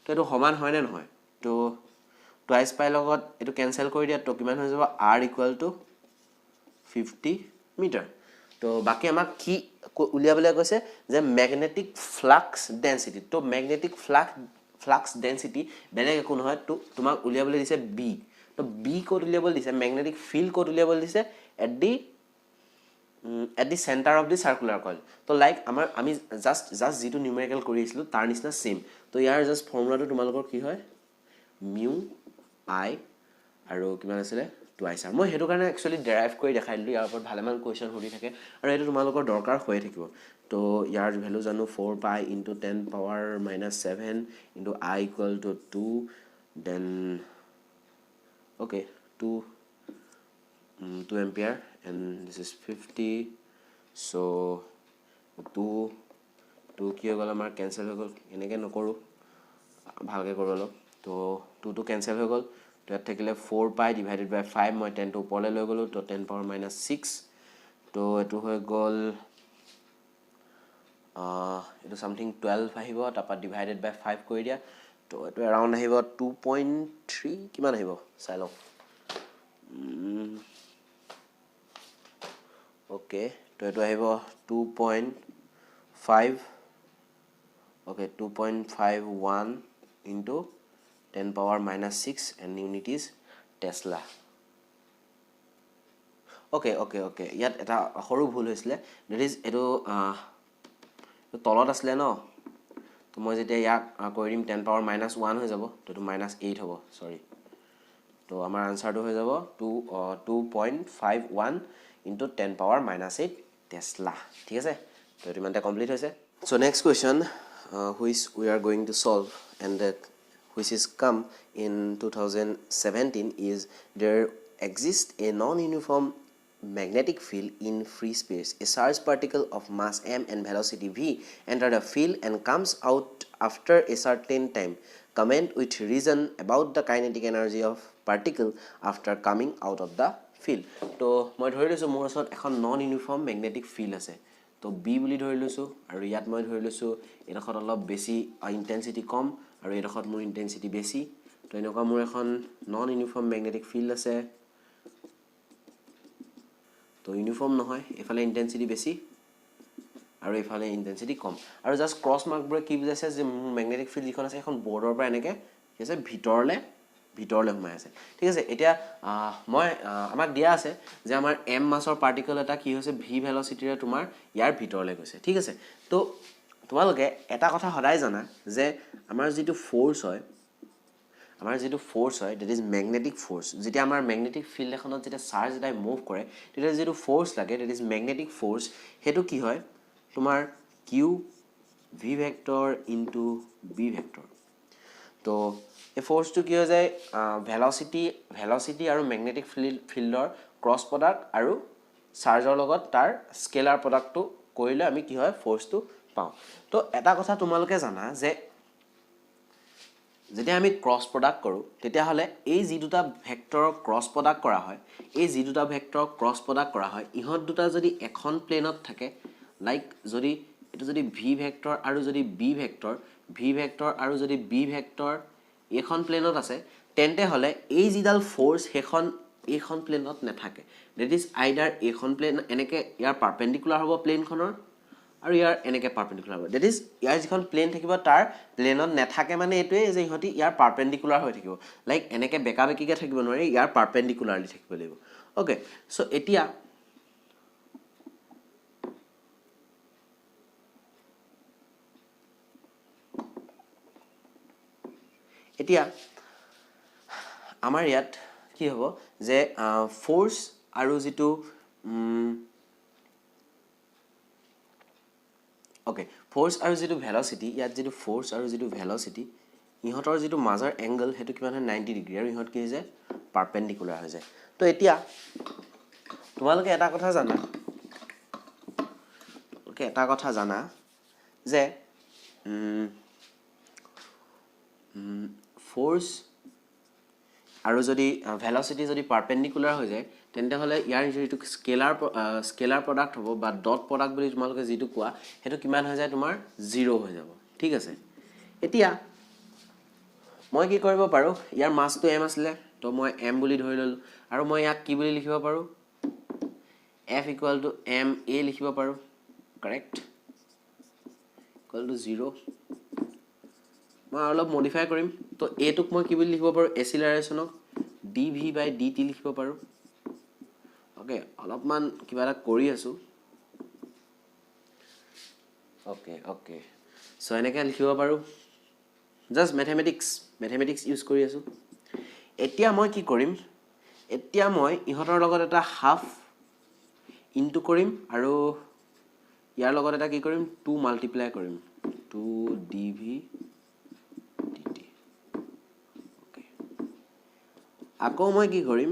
তো এইটো সমান হয় নে নহয় তো টুৱাইচ পাই লগত এইটো কেনসেল কৰি দিয়া তো কিমান হৈ যাব r ইকুৱেল টু 50 মিটাৰ তো বাকি আমাক কি উলিয়াবলৈ কৈছে যে ম্যাগনেটিক ফ্লাক্স ডেন্সিটি তো ম্যাগনেটিক ফ্লাক্স ডেন্সিটি বেলেগ একো নহয় তো তোমাক উলিয়াবলৈ দিছে b তো b কোড উলিয়াবলৈ দিছে ম্যাগনেটিক ফিল্ড কোড উলিয়াবলৈ দিছে at the center of the circular coil তো লাইক আমাৰ আমি জাস্ট যেটো নিউমেৰিকেল কৰি আছিলো তাৰ নিচিনা সেম তো ইয়াৰ জাস্ট ফৰ্মুলাটো তোমালোকৰ কি হয় mu I আৰু কিমান আছিল টুৱাইচ r মই হেতু কাৰণে একচুয়ালি ডেৰাইভ কৰি দেখাই দিলো ইয়াৰ ওপৰত ভালেমান কোৱেশ্চন হৈ থাকে আৰু এটো তোমালোকৰ দৰকাৰ হৈ থাকিব তো ইয়াৰ ভ্যালু জানো 4 pi into 10 power minus 7 into I equal to 2 then okay 2 ampere and this is 50 so 2 কি হৈ গ'ল আমাৰ কেনসেল হৈ গ'ল এনেকৈ নকৰো ভালকৈ কৰো অলপ তো 2 to cancel হৈ গ'ল তো ইয়াত থাকিলে 4 pi divided by 5 মই 10 to ওপৰলৈ লৈ গ'লো তো 10 power minus 6 তো এটো হৈ গ'ল এটো সামথিং 12 আহিব তাপা ডিভাইডেড বাই 5 কৰি দিয়া তো এটো अराउंड আহিব 2.3 কিমান আহিব চাই লও ओके तो एटो আহিব 2.5 okay 2.51 into 10 power minus 6 and unit is Tesla okay ইয়াত এটা সৰু ভুল হৈছিলে that is এটো তলত আসলে ন তো মই যেতিয়া ইয়াক কৰি দিম 10 power minus 1 হৈ যাব তো এটো minus 8 হ'ব সৰি তো আমাৰ আনসাৰটো হৈ যাব 2.51 into 10 power minus 8 Tesla ঠিক আছে তো এটো মানে কমপ্লিট হৈছে so next question which we are going to solve and which is come in 2017 is there exists a non-uniform magnetic field in free space. A charged particle of mass m and velocity v entered a field and comes out after a certain time. Comment with reason about the kinetic energy of particle after coming out of the field. So, মই ধৰি লৈছো মোৰ ওচৰত এখন non uniform magnetic field আছে তো B বুলি ধৰি লৈছো আৰু ইয়াত মই ধৰি লৈছো এডখত অলপ বেছি ইন্টেন্সিটি কম আৰু এডখত মোৰ ইন্টেন্সিটি বেছি তো এনেকুৱা মোৰ এখন নন ইউনিফৰ্ম ম্যাগনেটিক ফিল্ড আছে তো ইউনিফৰ্ম নহয় এফালে ইন্টেন্সিটি বেছি আৰু এফালে ইন্টেন্সিটি কম আৰু জাস্ট ক্ৰস মাৰ্ক ব্ৰে কি বুজাইছে যে ম্যাগনেটিক ফিল্ড যিখন আছে এখন বৰ্ডৰ পৰা এনেকে কি আছে ভিতৰলে সোমাই আছে ঠিক আছে এতিয়া মই আমাক দিয়া আছে যে আমাৰ m মাছৰ পাৰ্টিকল এটা কি হৈছে v ভেলোচিটিৰে তোমাৰ ইয়াৰ ভিতৰলে গৈছে ঠিক আছে তো তোমালোকে এটা কথা সদায় জানা যে আমাৰ যেটো ফোৰ্স হয় that is magnetic force যেতিয়া আমাৰ magnetic field এখনত যেতিয়া চাৰ্জ এটা মুভ কৰে তেতিয়া যেটো ফোৰ্স লাগে that is magnetic force হেতু কি হয় তোমাৰ q v vector into b vector তো এই ফোৰ্সটো কি হৈ যায় ভেলোসিটি আৰু ম্যাগনেটিক ফিল্ডৰ ক্ৰস প্ৰডাক্ট আৰু চাৰ্জৰ লগত তাৰ স্কেলাৰ প্ৰডাক্টটো কৰিলে আমি কি হয় ফোৰ্সটো পাওঁ তো এটা কথা তোমালোকে জানা যে যেতিয়া আমি ক্ৰস প্ৰডাক্ট কৰো তেতিয়া হলে এই যি দুটা ভেক্টৰৰ ক্ৰস প্ৰডাক্ট কৰা হয় ইহত দুটা যদি এখন প্লেনত থাকে লাইক যদি এটো যদি v ভেক্টৰ আৰু যদি b ভেক্টৰ আৰু যদি b ভেক্টৰ এখন প্লেনত আছে তেন্তে হলে এই যিডাল ফোৰ্স এখন প্লেনত নাথাকে that is either এখন প্লেন এনেকে ইয়াৰ পাৰপেন্ডিকুলাৰ হ'ব প্লেনখনৰ আৰু ইয়াৰ এনেকে পাৰপেন্ডিকুলাৰ হ'ব that is ইয়াৰ যিখন প্লেন থাকিব তাৰ প্লেনত নাথাকে মানে এটোৱে যে ইহতি ইয়াৰ পাৰপেন্ডিকুলাৰ হৈ থাকিব লাইক এনেকে বেকা বেকিকে থাকিব নোৱাৰে ইয়াৰ পাৰপেন্ডিকুলাৰলি থাকিব লাগিব ওকে সো এতিয়া আমাৰ ইয়াত কি হ'ব যে ফোৰ্স আৰু যেটো ওকে ফোৰ্স আৰু যেটো ভেলোসিটি ইয়াত যেটো ফোৰ্স আৰু যেটো ভেলোসিটি ইহতৰ যেটো মাজৰ এংগল হেতু কিমান হয় 90 ডিগ্ৰী আৰু ইহত কি হৈ যায় পাৰপেন্ডিকুলাৰ হৈ যায় তো এতিয়া তোমালোকে এটা কথা জানা যে ফোৰ্স আৰু যদি ভেলোসিটি যদি পাৰপেন্ডিকুলাৰ হৈ যায় তেন্তে হলে ইয়াৰ যেটো স্কেলাৰ প্ৰডাক্ট হ'ব বা ডট প্ৰডাক্ট বুলি তোমালোকে যেটো কোৱা হেতু কিমান হৈ যায় তোমাৰ 0 হৈ যাব ঠিক আছে এতিয়া মই কি কৰিব পাৰোঁ ইয়াৰ মাছটো m আছিলে তো মই m বুলি ধৰি ললোঁ আৰু মই ইয়াক কি বুলি লিখিব পাৰোঁ f equal to m a লিখিব পাৰোঁ correct equal to 0 মই অলপ মডিফাই কৰিম তো a টোক মই কি বুলি লিখিব পাৰোঁ এচিলাৰেশনক dv by dt লিখিব পাৰোঁ ওকে অলপমান কিবা এটা কৰি আছো ওকে সো এনেকৈ লিখিব পাৰোঁ জাস্ট মেথমেটিক্স ইউজ কৰি আছো এতিয়া মই কি কৰিম এতিয়া মই ইহঁতৰ লগত এটা হাফ ইনটু কৰিম আৰু ইয়াৰ লগত এটা কি কৰিম 2 মাল্টিপ্লাই কৰিম 2 dv dt ওকে আকৌ মই কি কৰিম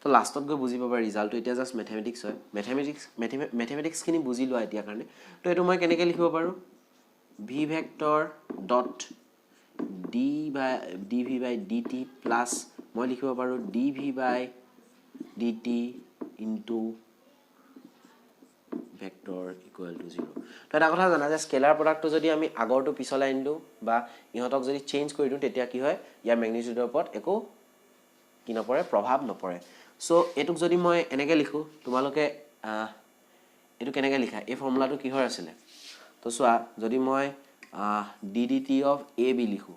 তো লাষ্টত গৈ বুজি পাবা ৰিজাল্টটো এতিয়া জাস্ট মেথমেটিক্স হয় মেথমেটিক্স খিনি বুজি লোৱা এতিয়া কাৰণে তো এটো মই কেনেকৈ লিখিব পাৰোঁ v vector dot dv by dt plus মই লিখিব পাৰোঁ dv by dt into vector equal to 0 তো এটা কথা জানা যে স্কেলাৰ প্ৰডাক্টটো যদি আমি আগৰটো পিছলৈ আনি দিওঁ বা ইহঁতক যদি চেঞ্জ কৰি দিওঁ তেতিয়া কি হয় ইয়াৰ ম্যাগনিটিউডৰ ওপৰত একো কি নপৰে প্ৰভাৱ নপৰে সো এটুক যদি মই এনেকৈ লিখো তোমালোকে এটু কেনেকৈ লিখা এই ফৰ্মুলাটো কিহৰ আছিলে তো চোৱা যদি মই ddt of ab লিখো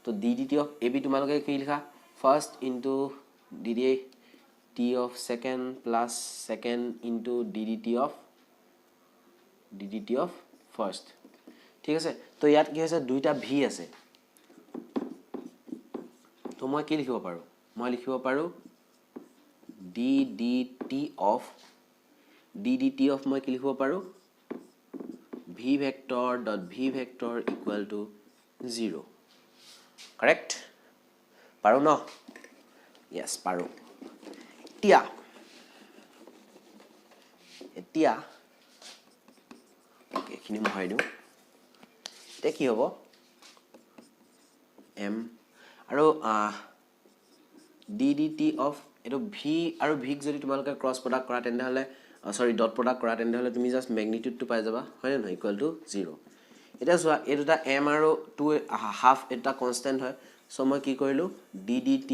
তো ddt of ab তোমালোকে কি লিখা first into ddt of second plus second into ddt of first ঠিক আছে তো ইয়াত কি হৈছে দুইটা v আছে তো মই কি লিখিব পাৰোঁ মই লিখিব পাৰোঁ ddt of মই কি লিখিব পাৰোঁ v vector dot v vector equal to 0 correct পাৰো ন yes পাৰো এতিয়া ওকে খিনি মহাই দিও তে কি হ'ব m আৰু ddt of এটো v আৰু v যদি তোমালোকে ক্ৰস প্ৰডাক্ট কৰা তেন্তে হলে সৰি ডট প্ৰডাক্ট কৰা তেন্তে হলে তুমি জাস্ট ম্যাগনিটিউডটো পাই যাবা হয় না ইকুয়াল টু 0 এটা চোৱা এই দুটা m আৰু 2 হাফ এটা কনস্ট্যান্ট হয় সো মই কি কৰিলো ddt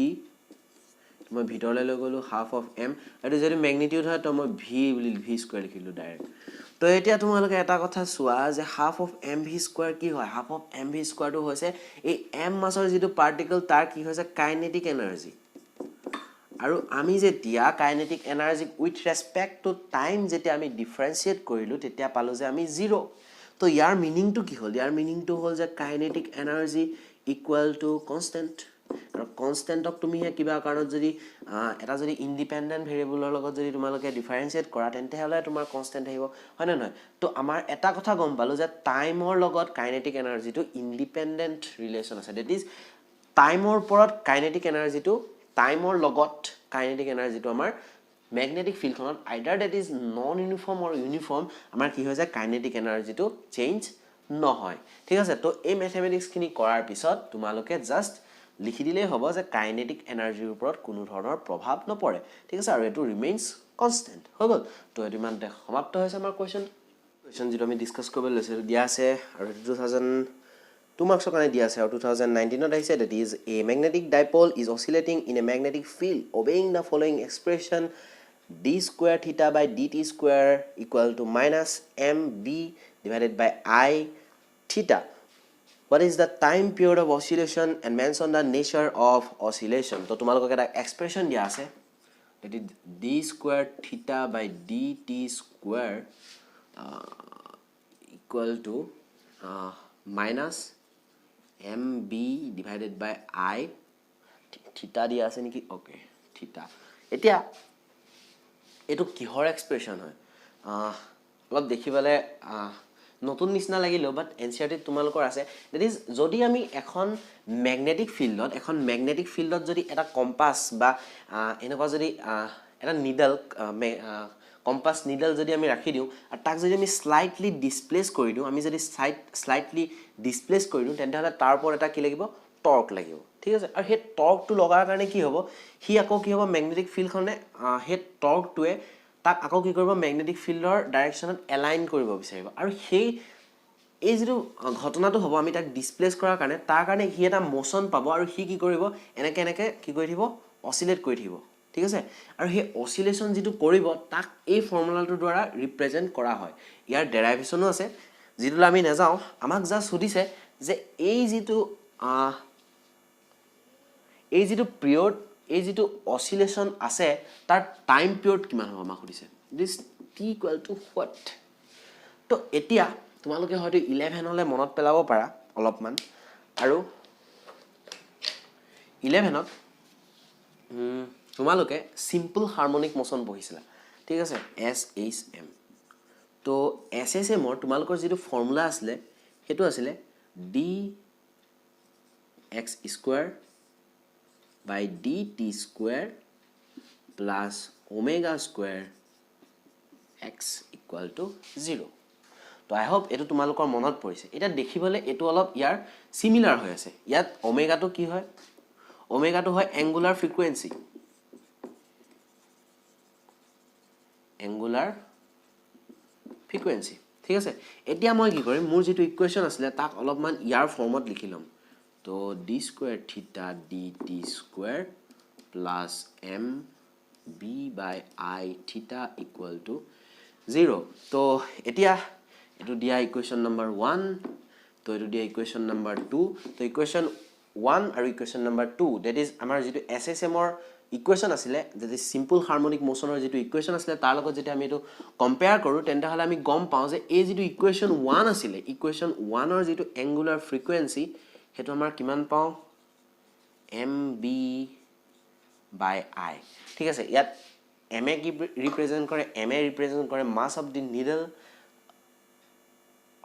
মই ভিতৰলৈ লৈ গলো হাফ অফ m আৰু যদি ম্যাগনিটিউড হয় তো মই v বুলি v স্কয়াৰ লিখিলো ডাইৰেক্ট তো এতিয়া তোমালোকে এটা কথা চোৱা যে হাফ অফ mv স্কয়াৰ কি হয় হাফ অফ mv স্কয়াৰটো হৈছে এই m মাছৰ যেটো পাৰ্টিকল তাৰ কি হৈছে কাইনেটিক এনাৰ্জি আৰু আমি যেতিয়া kinetic energy with respect to time যেতিয়া আমি ডিফাৰেন্সিয়েট কৰিলো তেতিয়া পালো যে আমি 0 তো ইয়াৰ মিনিংটো কি হ'ল ইয়াৰ মিনিংটো হ'ল যে kinetic energy equal to constant আৰু কনস্ট্যান্টক তুমি কিবা কাৰণত যদি এটা যদি ইন্ডিপেন্ডেন্ট ভেৰিয়েবলৰ লগত যদি তোমালোকে ডিফাৰেন্সিয়েট কৰা তেন্তে হলে তোমাৰ কনস্ট্যান্ট আহিব হয় না নহয় তো আমাৰ এটা কথা গম পালো যে টাইমৰ লগত কাইনেটিক এনাৰ্জিটো ইন্ডিপেন্ডেন্ট ৰিলেচন আছে দ্যাট ইজ টাইমৰ ওপৰত কাইনেটিক এনাৰ্জিটো টাইমৰ লগত কাইনেটিক এনাৰ্জিটো আমাৰ ম্যাগনেটিক ফিল্ডখনত either that is non uniform or uniform আমাৰ কি হৈ যায় কাইনেটিক এনাৰ্জিটো চেঞ্জ নহয় ঠিক আছে তো এই ম্যাথমেটিক্স খিনি কৰাৰ পিছত তোমালোকে জাস্ট লিখি দিলেই হ'ব যে কাইনেটিক এনাৰ্জিৰ ওপৰত কোনো ধৰণৰ প্ৰভাৱ নপৰে ঠিক আছে আৰু এটো ৰিমেইনছ কনস্ট্যান্ট হৈ গল তো এটো ইমানতে সমাপ্ত হৈছে আমাৰ কোৱেশ্চন যেটো আমি ডিসকাস কৰিব লৈছে দিয়া আছে আৰু 2002 marks কাৰণে দিয়া আছে আৰু 2019 ত আহিছে that is a magnetic dipole is oscillating in a magnetic field obeying the following expression d square theta by dt square equal to minus mb divided by I theta. What is the time period of oscillation and mention the nature of oscillation? So তোমালোকক এটা expression দিয়া আছে that is d square theta by dt square equal to minus mb divided by I theta দিয়া আছে নেকি okay theta এতিয়া এটো কিহৰ এক্সপ্ৰেশন হয় অলপ দেখিবলে নতুন নিচিনা লাগিলো বাট এনসিআৰটি তোমালোকৰ আছে দ্যাট ইজ যদি আমি এখন ম্যাগনেটিক ফিল্ডত যদি এটা কম্পাস বা এনেকুৱা যদি এটা নিডল কম্পাস নিডল যদি আমি ৰাখি দিও আৰু তাক যদি আমি স্লাইটলি ডিসপ্লেস কৰি দিও আমি যদি স্লাইটলি ডিসপ্লেস কৰি দিও তেন্তে হলে তাৰ ওপৰত এটা কি লাগিব টৰ্ক লাগিব ঠিক আছে আৰু হে টৰ্কটো লগাৰ কাৰণে কি হ'ব হি আকৌ কি হ'ব ম্যাগনেটিক ফিল্ডখনে হে টৰ্কটোৱে তাক আকৌ কি কৰিব ম্যাগনেটিক ফিল্ডৰ ডাইৰেকশনত এলাইন কৰিব বিচাৰিব আৰু সেই এই যেটো ঘটনাটো হ'ব আমি তাক ডিসপ্লেস কৰাৰ কাৰণে তাৰ কাৰণে হি এটা মোশন পাব আৰু হি কি কৰিব এনেকে এনেকে কি কৰি দিব অসিলেট কৰি দিব ঠিক আছে আৰু হে অসিলেশন যেটো কৰিব তাক এই ফৰ্মুলাটোৰ দ্বাৰা ৰিপ্ৰেজেন্ট কৰা হয় ইয়াৰ ডেৰাইভেশনো আছে যেটো আমি নাযাও আমাক জাস্ট সুধিছে যে এই যেটো পিৰিয়ড এই যেটো অসিলেশন আছে তাৰ টাইম পিৰিয়ড কিমান হ'ব আমাক সুধিছে this t equal to what তো এতিয়া তোমালোকে হয়তো 11 হলে মনত পেলাব পাৰা অলপমান আৰু 11ত তোমালোকে সিম্পল হাৰমনিক মোশন পঢ়িছিলা ঠিক আছে SHM তো SHM ৰ তোমালোকৰ যেটো ফৰ্মুলা আছিল হেতু আছিল dx square by dt square plus omega square x equal to 0 তো I hope এটো তোমালোকৰ মনত পৰিছে এটা দেখিবলে এটো অলপ ইয়াৰ সিমিলাৰ হৈ আছে ইয়াত ওমেগা টো কি হয় ওমেগা টো হয় অ্যাঙ্গুলাৰ ফ্ৰিকোয়েন্সি ঠিক আছে এতিয়া মই কি কৰিম মোৰ যেটো ইকুৱেচন আছিল তাক অলপমান ইয়াৰ ফৰ্মত লিখি লম তো d square theta dt square plus mb by I theta equal to 0 তো এতিয়া এটো দিয়া ইকুৱেচন নম্বৰ 1 তো এটো দিয়া ইকুৱেচন নম্বৰ 2 তো ইকুৱেচন 1 আৰু ইকুৱেচন নম্বৰ 2 that is আমাৰ যেটো SSM ৰ ইকুৱেচন আছিল that is simple harmonic motion ৰ যেটো ইকুৱেচন আছিল তাৰ লগত যেটা আমি এটো কম্পেয়াৰ কৰো তেন্তে হলে আমি গম পাও যে এই যেটো ইকুৱেচন 1 আছিল ইকুৱেচন 1 ৰ যেটো অ্যাঙ্গুলাৰ ফ্ৰিকোয়েন্সি হেতু আমাৰ কিমান পাও mb by I ঠিক আছে ইয়াত ma কি ৰিপ্ৰেজেন্ট কৰে ma ৰিপ্ৰেজেন্ট কৰে মাস অফ দি নিডল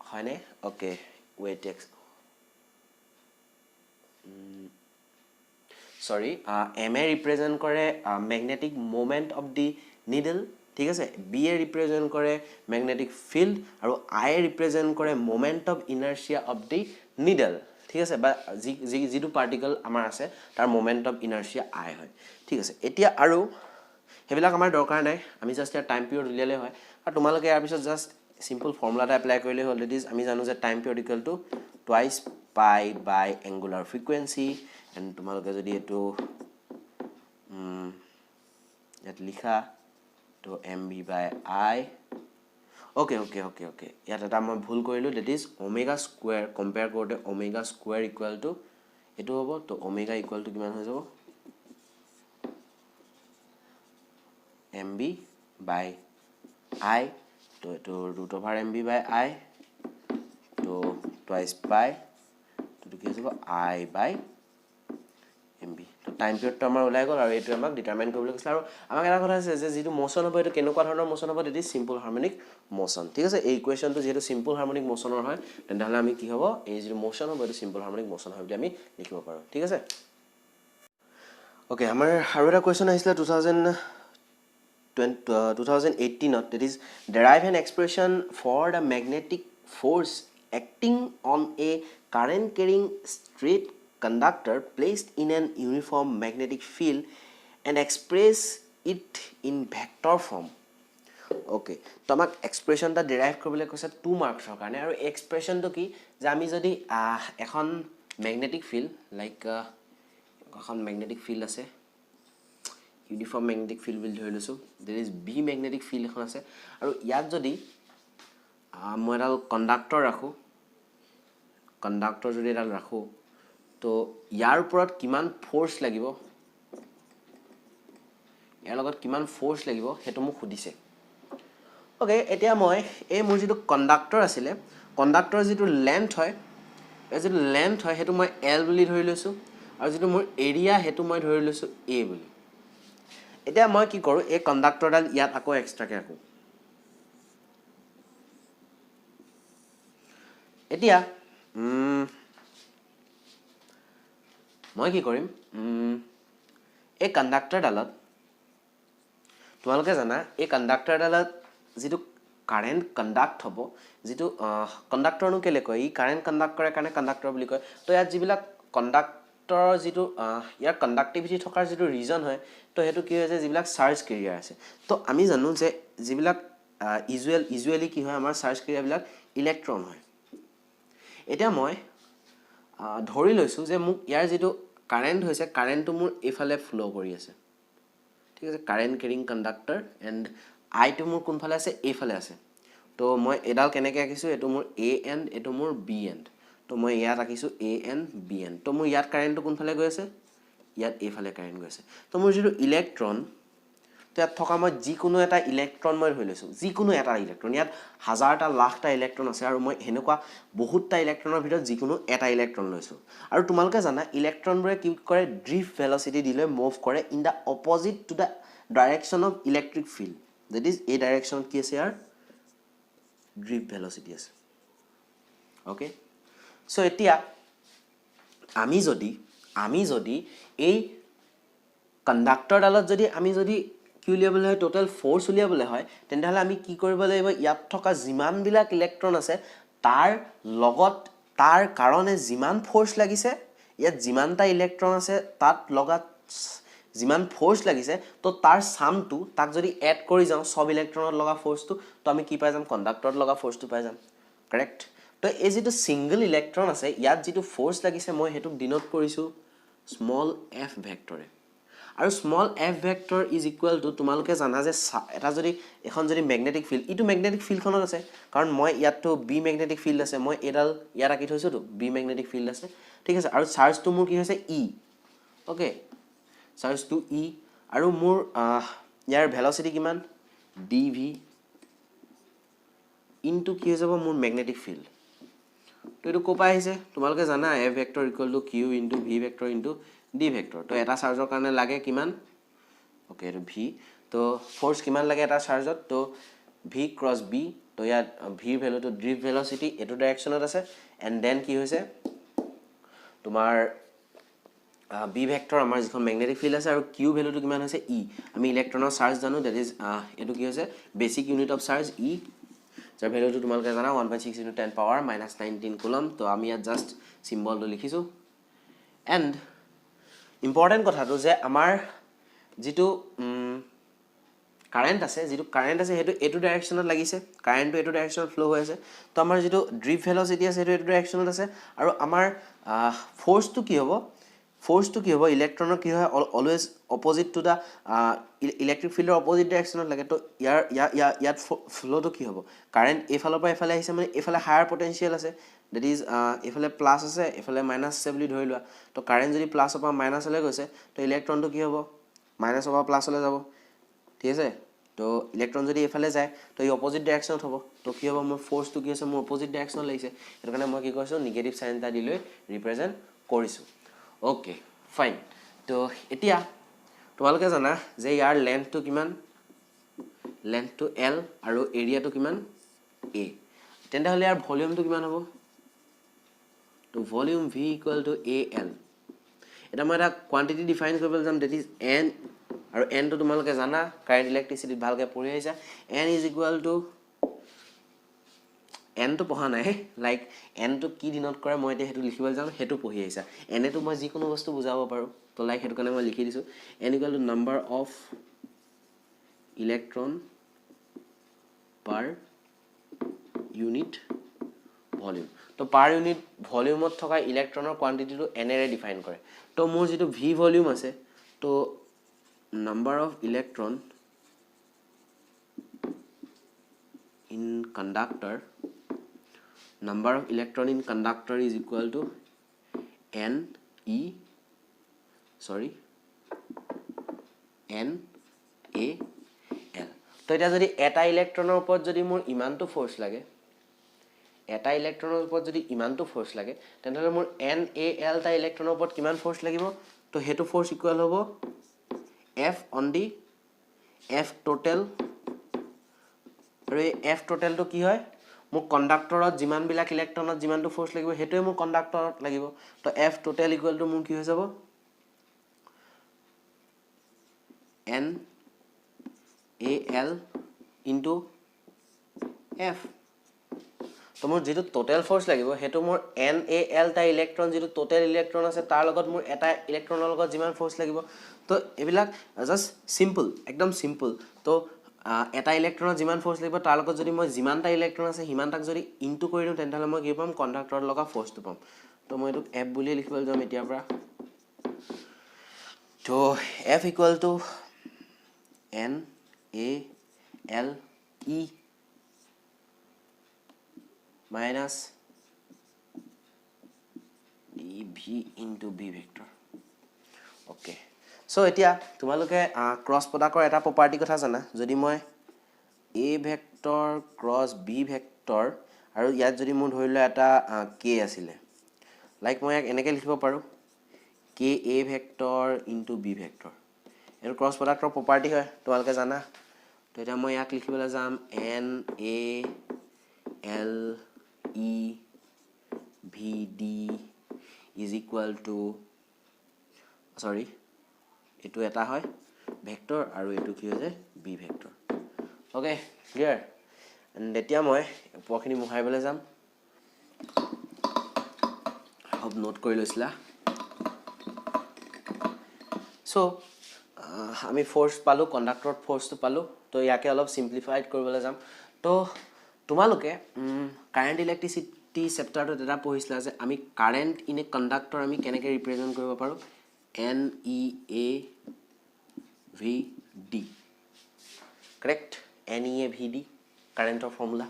হয়নে okay wait X sorry ma represent কৰে magnetic moment of the needle ঠিক আছে b এ represent কৰে magnetic field আৰু I represent কৰে moment of inertia of the needle ঠিক আছে বা যেটো পাৰ্টিকল আমাৰ আছে তাৰ moment of inertia I হয় ঠিক আছে এতিয়া আৰু হেবিলাক আমাৰ দৰকাৰ নাই আমি জাস্ট ইয়াৰ টাইম পিৰিয়ড উলিয়ালে হয় আৰু তোমালোকে ইয়াৰ পিছত জাস্ট সিম্পল ফৰ্মুলাটা এপ্লাই কৰিলে হ'ল দ্যাট ইজ আমি জানো যে time period equal to twice pi by অ্যাঙ্গুলাৰ frequency and তোমালোকে যদি এটো ইয়াত লিখা তো mb by I okay ইয়াত এটা মই ভুল কৰিলো that is omega square compare কৰোতে omega square equal to এটো হ'ব তো omega equal to কিমান হৈ যাব mb by I তো এটো root over mb by I তো twice pi তো কি হ'ব I by mb তো টাইম পিৰিয়ড তো আমাৰ ওলাই গল আৰু এটো আমাক ডিটাৰমাইন কৰিবলৈ কৈছে আৰু আমাক এটা কথা আছে যে যেটো মোশন হ'ব এটো কেনেকুৱা ধৰণৰ মোশন হ'ব এটো সিম্পল হাৰমনিক মোশন ঠিক আছে এই ইকুৱেচনটো যেটো সিম্পল হাৰমনিক মোশনৰ হয় তেনহলে আমি কি হ'ব এই যেটো মোশন হ'ব এটো সিম্পল হাৰমনিক মোশন হয় বুলি আমি লিখিব পাৰো ঠিক আছে ওকে আমাৰ আৰু এটা কোৱেশ্চন আহিছিল 2018 ত that is derive an expression for the magnetic force acting on a current carrying straight conductor placed in an uniform magnetic field and express it in vector form okay তো আমাক expression টা ডেৰাইভ কৰিবলৈ কৈছে 2 মাৰ্কছৰ কাৰণে আৰু এক্সপ্ৰেছনটো কি যে আমি যদি এখন ম্যাগনেটিক ফিল্ড লাইক এখন ম্যাগনেটিক ফিল্ড আছে ইউনিফর্ম ম্যাগনেটিক ফিল্ড বুলি ধৰি লৈছো there is b magnetic field এখন আছে আৰু ইয়াত যদি মই এডাল কণ্ডাক্টৰ ৰাখো কণ্ডাক্টৰ যদি এডাল ৰাখো তো ইয়াৰ ওপৰত কিমান ফোৰ্স লাগিব ইয়াৰ লগত কিমান ফোৰ্স লাগিব হেতু মোক সুধিছে ওকে এতিয়া মই এই মোৰ যেটো কণ্ডাক্টৰ আছিল কণ্ডাক্টৰ যেটো লেন্থ হয় এই যেটো লেন্থ হয় হেতু মই l বুলি ধৰি লৈছো আৰু যেটো মোৰ এৰিয়া হেতু মই ধৰি লৈছো a বুলি এতিয়া মই কি কৰো এই কণ্ডাক্টৰডাল ইয়াত আকৌ এক্সট্ৰাকে ৰাখো এতিয়া মই কি কৰিম এই কণ্ডাক্টৰডালত তোমালোকে জানা এই কণ্ডাক্টৰডালত যেটো কাৰেন্ট কন্ডাক্ট হ'ব যেটো কন্ডাক্টৰনো কেলে কয় ই কাৰেন্ট কন্ডাক্ট কৰে কাৰণে কন্ডাক্টৰ বুলি কয় তো ইয়াত যিবিলাক কন্ডাক্টৰ যেটো ইয়াৰ কন্ডাক্টিভিটি থকাৰ যেটো ৰিজন হয় তো হেতু কি হয় যে যিবিলাক চাৰ্জ কেৰিয়াৰ আছে তো আমি জানো যে যিবিলাক ইউজুৱেলি কি হয় আমাৰ চাৰ্জ কেৰিয়াৰ বিলাক ইলেক্ট্ৰন হয় এতিয়া মই ধৰি লৈছো যে মোক ইয়াৰ যেটো কাৰেন্ট হৈছে কাৰেন্টটো মোৰ এফালে ফ্লো কৰি আছে ঠিক আছে কাৰেন্ট কেৰিং কন্ডাক্টৰ এন্ড আই টো মোৰ কোনফালে আছে এফালে আছে তো মই এডাল কেনেকৈ আঁকিছো এটো মোৰ এ এন্ড এটো মোৰ বি এন্ড তো মই ইয়াত আঁকিছো এ এন্ড বি এন্ড তো মোৰ ইয়াত কাৰেন্টটো কোনফালে গৈ আছে ইয়াত এফালে কাৰেন্ট গৈ আছে তো মোৰ যেটো ইলেক্ট্ৰন তো ইয়াত থকা মই যিকোনো এটা ইলেক্ট্ৰন মই ধৰি লৈছো যিকোনো এটা ইলেক্ট্ৰন ইয়াত হাজাৰটা লাখটা ইলেক্ট্ৰন আছে আৰু মই হেনেকুৱা বহুতটা ইলেক্ট্ৰনৰ ভিতৰত যিকোনো এটা ইলেক্ট্ৰন লৈছো আৰু তোমালোকে জানা ইলেক্ট্ৰনবোৰে কি কৰে ড্ৰিফ্ট ভেলোচিটি দিলে মুভ কৰে in the opposite to the direction of electric field that is এই ডাইৰেকশনত কি আছে ইয়াৰ ড্ৰিফ্ট ভেলোচিটি আছে ওকে সো এতিয়া আমি যদি এই কন্ডাক্টৰ ডালত যদি আমি যদি কি উলিয়াবলৈ হয় টোটাল ফোৰ্স উলিয়াবলৈ হয় তেন্তে হলে আমি কি কৰিব লাগিব ইয়াত থকা যিমান বিলাক ইলেক্ট্ৰন আছে তাৰ লগত তাৰ কাৰণে যিমান ফোৰ্স লাগিছে ইয়াত যিমানটা ইলেক্ট্ৰন আছে তাত লগত যিমান ফোৰ্স লাগিছে তো তাৰ সামটো তাক যদি এড কৰি যাও সব ইলেক্ট্ৰনত লগা ফোৰ্সটো তো আমি কি পাই যাম কন্ডাক্টৰত লগা ফোৰ্সটো পাই যাম কাৰেক্ট তো এই যেটো সিঙ্গল ইলেক্ট্ৰন আছে ইয়াত যেটো ফোৰ্স লাগিছে মই হেতু ডিনোট কৰিছো স্মল f ভেক্টৰে আৰু small f vector is equal to তোমালোকে জানা যে এটা যদি এখন যদি ম্যাগনেটিক ফিল্ড ইটো ম্যাগনেটিক ফিল্ডখনত আছে কাৰণ মই ইয়াতটো বি ম্যাগনেটিক ফিল্ড আছে মই এডাল ইয়াত আকি থৈছো তো বি ম্যাগনেটিক ফিল্ড আছে ঠিক আছে আৰু চাৰ্জটো মোৰ কি হৈছে ই ওকে চাৰ্জটো ই আৰু মোৰ ইয়াৰ ভেলোচিটি কিমান dv ইনটু কি হৈ যাব মোৰ ম্যাগনেটিক ফিল্ড তো এটো কোপা আহিছে তোমালোকে জানা f vector equal to q into v vector into d vector তো এটা চাৰ্জৰ কাৰণে লাগে কিমান ওকে এটো v তো ফোৰ্স কিমান লাগে এটা চাৰ্জত তো v ক্ৰস b তো ইয়াত v ভ্যালু তো ড্ৰিফ্ট ভেলোসিটি এটো ডাইৰেকশনত আছে এন্ড দেন কি হৈছে তোমাৰ b ভেক্টৰ আমাৰ যিখন ম্যাগনেটিক ফিল্ড আছে আৰু q ভ্যালুটো কিমান হৈছে e আমি ইলেক্ট্ৰনৰ চাৰ্জ জানো দ্যাট ইজ এটো কি হৈছে basic unit of charge e যাৰ ভ্যালুটো তোমালোকে জানা 1.6 * 10 পাৱাৰ -19 কুলম তো আমি ইয়াত জাস্ট সিম্বলটো লিখিছো এন্ড ইম্পৰ্টেন্ট কথাটো যে আমাৰ যেটো কাৰেন্ট আছে হেতু এটো ডাইৰেকশনত লাগিছে কাৰেন্টটো এটো ডাইৰেকশনত ফ্লো হৈ আছে তো আমাৰ যেটো ড্ৰিফ্ট ভেলোচিটি আছে এটো ডাইৰেকশনত আছে আৰু আমাৰ ফোৰ্সটো কি হ'ব ইলেক্ট্ৰনৰ কি হয় always opposite to da electric ফিল্ডৰ অপোজিট ডাইৰেকশনত লাগে তো ইয়াত ফ্লোটো কি হ'ব কাৰেন্ট এফালৰ পৰা এফালে আহিছে মানে এফালে হায়াৰ পটেনশিয়াল আছে দ্যাট ইজ এফালে প্লাস আছে এফালে মাইনাস আছে বুলি ধৰি লোৱা তো কাৰেন্ট যদি প্লাসৰ পৰা মাইনাসলৈ গৈছে তো ইলেক্ট্ৰনটো কি হ'ব মাইনাসৰ পৰা প্লাসলৈ যাব ঠিক আছে তো ইলেক্ট্ৰন যদি এফালে যায় তো এই অপোজিট ডাইৰেকশনত হ'ব তো কি হ'ব মোৰ ফোৰ্সটো কি আছে মোৰ অপোজিট ডাইৰেকশনত লাগিছে এটো কাৰণে মই কি কৰিছো নিগেটিভ সাইন এটা দি লৈ ৰিপ্ৰেজেন্ট কৰিছো ওকে ফাইন তো এতিয়া তোমালোকে জানা যে ইয়াৰ লেন্থটো কিমান লেন্থটো l আৰু এৰিয়াটো কিমান a তেন্তে হলে ইয়াৰ ভলিউমটো কিমান হ'ব তো ভলিউম v = al এটা মই এটা কোৱান্টিটি ডিফাইন কৰিবলৈ যাম দ্যাট ইজ n আৰু n তো তোমালোকে জানা কাৰেন্ট ইলেক্ট্ৰিসিটি ভালকে পঢ়ি আহিছা n = n তো পঢ়া নাই লাইক n তো কি ডিনোট কৰে মই এতিয়া হেতু লিখিবলৈ যাম হেতু পঢ়ি আহিছা n তো মই যিকোনো বস্তু বুজাব পাৰো তো লাইক হেতু কাৰণে মই লিখি দিছো n = number of electron per unit volume তো পাৰ ইউনিট ভলিউমত থকা ইলেক্ট্ৰনৰ কোৱান্টিটিটো n এৰে ডিফাইন কৰে তো মোৰ যেটো v ভলিউম আছে তো number of electron in conductor is equal to n a l তো এটা যদি এটা ইলেক্ট্ৰনৰ ওপৰত যদি মোৰ ইমানটো ফোৰ্স লাগে তেন্তে মোৰ n a l টা ইলেক্ট্ৰনৰ ওপৰত কিমান ফোৰ্স লাগিব তো হেতু ফোৰ্স ইকুৱেল হ'ব f on the f total আৰু f total তো কি হয় মোৰ কন্ডাক্টৰত যিমান বিলাক ইলেক্ট্ৰনত যিমানটো ফোৰ্স লাগিব হেতুৱে মোৰ কন্ডাক্টৰত লাগিব তো f total = মোৰ কি হৈ যাব n a l into f তো মোৰ যেটো টোটাল ফোৰ্স লাগিব হেতু মোৰ n a l টা ইলেক্ট্ৰন যেটো টোটাল ইলেক্ট্ৰন আছে তাৰ লগত মোৰ এটা ইলেক্ট্ৰনৰ লগত যিমান ফোৰ্স লাগিব তো এবিলাক জাস্ট সিম্পল একদম সিম্পল তো এটা ইলেক্ট্ৰনত যিমান ফ'ৰ্চ লাগিব তাৰ লগত যদি মই যিমানটা ইলেক্ট্ৰন আছে সিমানটাক যদি ইনটু কৰি দিওঁ তেন্তে মই কি পাম কণ্ডাক্টৰত লগা ফ'ৰ্চটো পাম তো মই এইটোক F বুলি লিখিবলৈ যাম এতিয়াৰ পৰা তো F equal to N A L E minus dv into b vector okay so এতিয়া তোমালোকে ক্ৰস প্ৰডাক্টৰ এটা প্ৰপাৰ্টি কথা জানা যদি মই a vector cross b vector আৰু ইয়াত যদি মোৰ ধৰিলে এটা k আছিল লাইক মই ইয়াক এনেকৈ লিখিব পাৰো k a vector into b vector এৰ ক্ৰস প্ৰডাক্টৰ প্ৰপাৰ্টি হয় তোমালোকে জানা তো এটা মই ইয়াক লিখিবলৈ যাম n a l e v d is equal to sorry এটো এটা হয় ভেক্টৰ আৰু এটো কি হৈ যায় b vector okay clear and এতিয়া মই পখিনি মুহাইবলৈ যাম হব নোট কৰি লৈছিলা সো আমি ফোৰ্স পালো কন্ডাক্টৰত ফোৰ্সটো পালো তো ইয়াকে অলপ সিম্পলিফাইড কৰিবলৈ যাম তো তোমালোকে কাৰেন্ট ইলেক্ট্ৰিসিটি চেপ্টাৰটোত এটা পঢ়িছিলা যে আমি কাৰেন্ট ইন এ কন্ডাক্টৰ আমি কেনেকৈ ৰিপ্ৰেজেন্ট কৰিব পাৰো N E A V D correct N E A V D কাৰেন্টৰ ফৰ্মুলা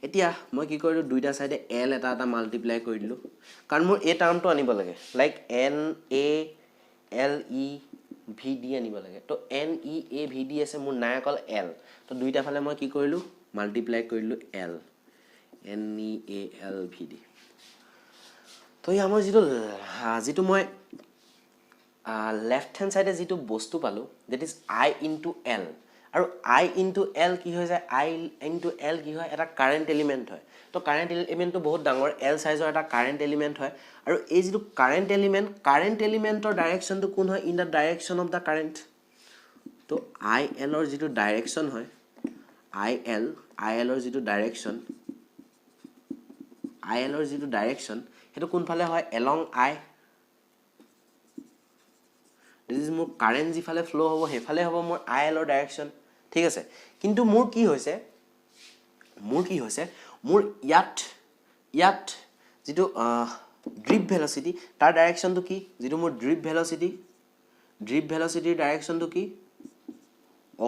এতিয়া মই কি কৰিলো দুইটা সাইডে L এটা এটা মাল্টিপ্লাই কৰি দিলো কাৰণ মোৰ এই টাৰ্মটো আনিব লাগে like N A L E V D আনিব লাগে তো N E A V D আছে মোৰ নাই অকল L তো দুইটা ফালে মই কি কৰিলো মাল্টিপ্লাই কৰিলো L N E A L V D তো এই আমাৰ যেটো মই left hand side যেটো বস্তু পালো that is I into L আৰু I into L কি হৈ যায় I into L কি হয় এটা কারেন্ট এলিমেন্ট হয় তো কারেন্ট এলিমেন্টটো বহুত ডাঙৰ L সাইজৰ এটা কাৰেন্ট এলিমেন্ট হয় আৰু এই যেটো কাৰেন্ট এলিমেন্টৰ ডাইৰেকশনটো কোন হয় in the direction of the current তো I L ৰ যেটো ডাইৰেকশন হয় I L ৰ যেটো ডাইৰেকশন হেতু কোন ফালে হয় along I this is মোৰ কাৰেন্ট জি ফালে ফ্লো হ'ব হেফালে হ'ব মোৰ IL ৰ ডাইৰেকশন ঠিক আছে কিন্তু মোৰ কি হৈছে মোৰ ইয়াত যেটো ড্ৰিপ ভেলোসিটি তাৰ ডাইৰেকশনটো কি যেটো মোৰ ড্ৰিপ ভেলোসিটিৰ ডাইৰেকশনটো কি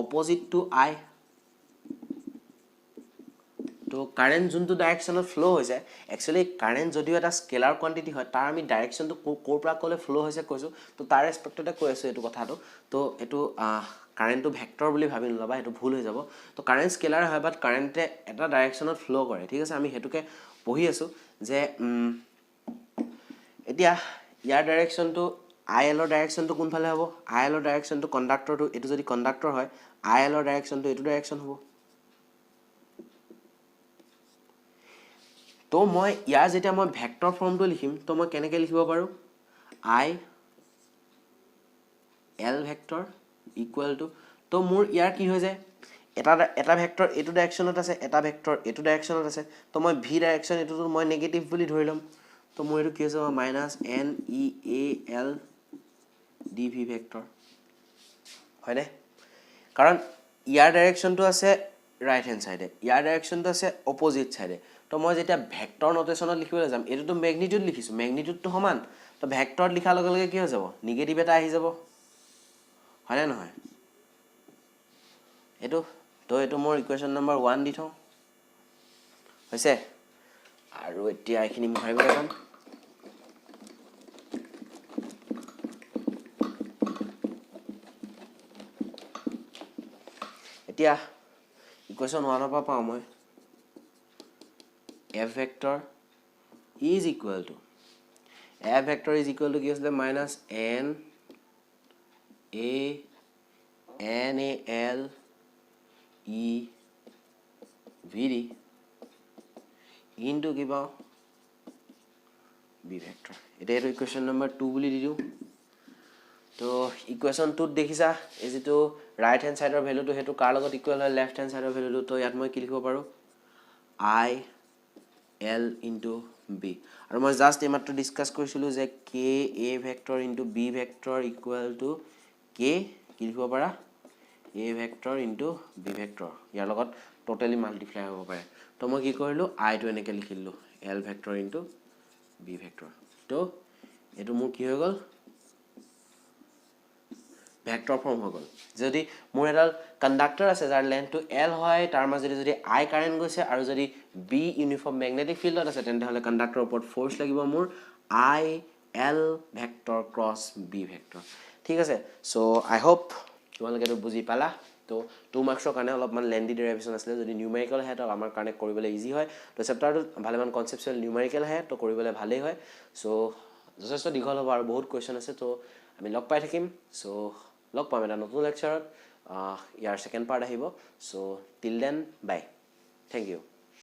অপোজিট টু I তো কাৰেন্ট যোনটো ডাইৰেকশনত ফ্লো হৈ যায় একচুয়ালি কাৰেন্ট যদিও এটা স্কেলাৰ কোয়ান্টিটি হয় তাৰ আমি ডাইৰেকশনটো কোৰ পৰা কলে ফ্লো হৈছে কৈছো তো তাৰ ৰেসপেক্টতে কৈ আছো এটো কথাটো তো এটো কাৰেন্টটো ভেক্টৰ বুলি ভাবি নলবা এটো ভুল হৈ যাব তো কাৰেন্ট স্কেলাৰ হয় বাট কাৰেন্টে এটা ডাইৰেকশনত ফ্লো কৰে ঠিক আছে আমি হেতুকে পঢ়ি আছো যে এতিয়া ইয়াৰ ডাইৰেকশনটো IL ৰ ডাইৰেকশনটো কোন ফালে হ'ব IL ৰ ডাইৰেকশনটো কন্ডাক্টৰটো এটো যদি কন্ডাক্টৰ হয় IL ৰ ডাইৰেকশনটো এটো ডাইৰেকশন হ'ব তো মই ইয়াৰ যেতিয়া মই ভেক্টৰ ফৰ্মটো লিখিম তো মই কেনেকৈ লিখিব পাৰো I L vector equal to তো মোৰ ইয়াৰ কি হৈ যায় এটা ভেক্টৰ এটো ডাইৰেকশনত আছে এটা ভেক্টৰ এটো ডাইৰেকশনত আছে তো মই v ডাইৰেকশন এটো মই নেগেটিভ বুলি ধৰি লম তো মই এটো কি হৈছে minus N E A L dv vector হয়নে কাৰণ ইয়াৰ ডাইৰেকশনটো আছে ৰাইট হ্যান্ড সাইডে ইয়াৰ ডাইৰেকশনটো আছে অপোজিট সাইডে তো মই যেতিয়া ভেক্টৰ নোটেশনত লিখিবলৈ যাম এটো ম্যাগনিটিউড লিখিছো ম্যাগনিটিউডটো সমান তো ভেক্টৰ লিখাৰ লগে লগে কি হৈ যাব নেগেটিভ এটা আহি যাব হয়নে নহয় এটো মোৰ ইকুৱেশ্যন নম্বৰ 1 দি থওঁ হৈছে আৰু এতিয়া এখিনি মুহাইবলৈ যাম এতিয়া ইকুৱেশ্যন 1 পৰা পাওঁ মই F vector is equal to কি আছে minus N A L E V D into কি পাওঁ B vector এটা ইকুৱেশ্যন নম্বৰ 2 বুলি দি দিও তো ইকুৱেশ্যন 2 দেখিছা এই যেটো ৰাইট হ্যান্ড সাইডৰ ভ্যালুটো হেতু কাৰ লগত ইকুৱেল হয় লেফট হ্যান্ড সাইডৰ ভ্যালুটো তো ইয়াত মই কি লিখিব পাৰো I L into B আৰু মই জাস্ট এইমাত্ৰ ডিসকাস কৰিছিলো যে K A vector into B vector equal to K কি লিখিব পাৰা এ ভেক্টৰ ইনটু বি ভেক্টৰ ইয়াৰ লগত টোটেলি মাল্টিপ্লাই হ'ব পাৰে তো মই কি কৰিলোঁ আইটো এনেকৈ লিখি দিলোঁ L vector into B vector তো এইটো মোৰ কি হৈ গ'ল ভেক্টৰ ফৰ্ম হৈ গ'ল যদি মোৰ এডাল কণ্ডাক্টৰ আছে যাৰ লেন্থটো এল হয় তাৰ মাজেদি যদি আই কাৰেণ্ট গৈছে আৰু যদি বি ইউনিফৰ্ম মেগনেটিক ফিল্ডত আছে তেন্তেহ'লে কণ্ডাক্টৰৰ ওপৰত ফ'ৰ্চ লাগিব মোৰ I L vector cross B vector ঠিক আছে চ' আই হোপ তোমালোকে এইটো বুজি পালা তো 2 মাৰ্কছৰ কাৰণে অলপমান লেন্দি ডেৰিভেশ্যন আছিলে যদি নিউমেৰিকেল আহে তো আমাৰ কাৰণে কৰিবলৈ ইজি হয় তো চেপ্টাৰটোত ভালেমান কনচেপচুৱেল নিউমেৰিকেল আহে তো কৰিবলৈ ভালেই হয় চ' যথেষ্ট দীঘল হ'ব আৰু বহুত কুৱেশ্যন আছে তো আমি লগ পাই থাকিম চ' লগ পাম এটা নতুন লেকচাৰত ইয়াৰ ছেকেণ্ড পাৰ্ট আহিব চ' till then bye thank U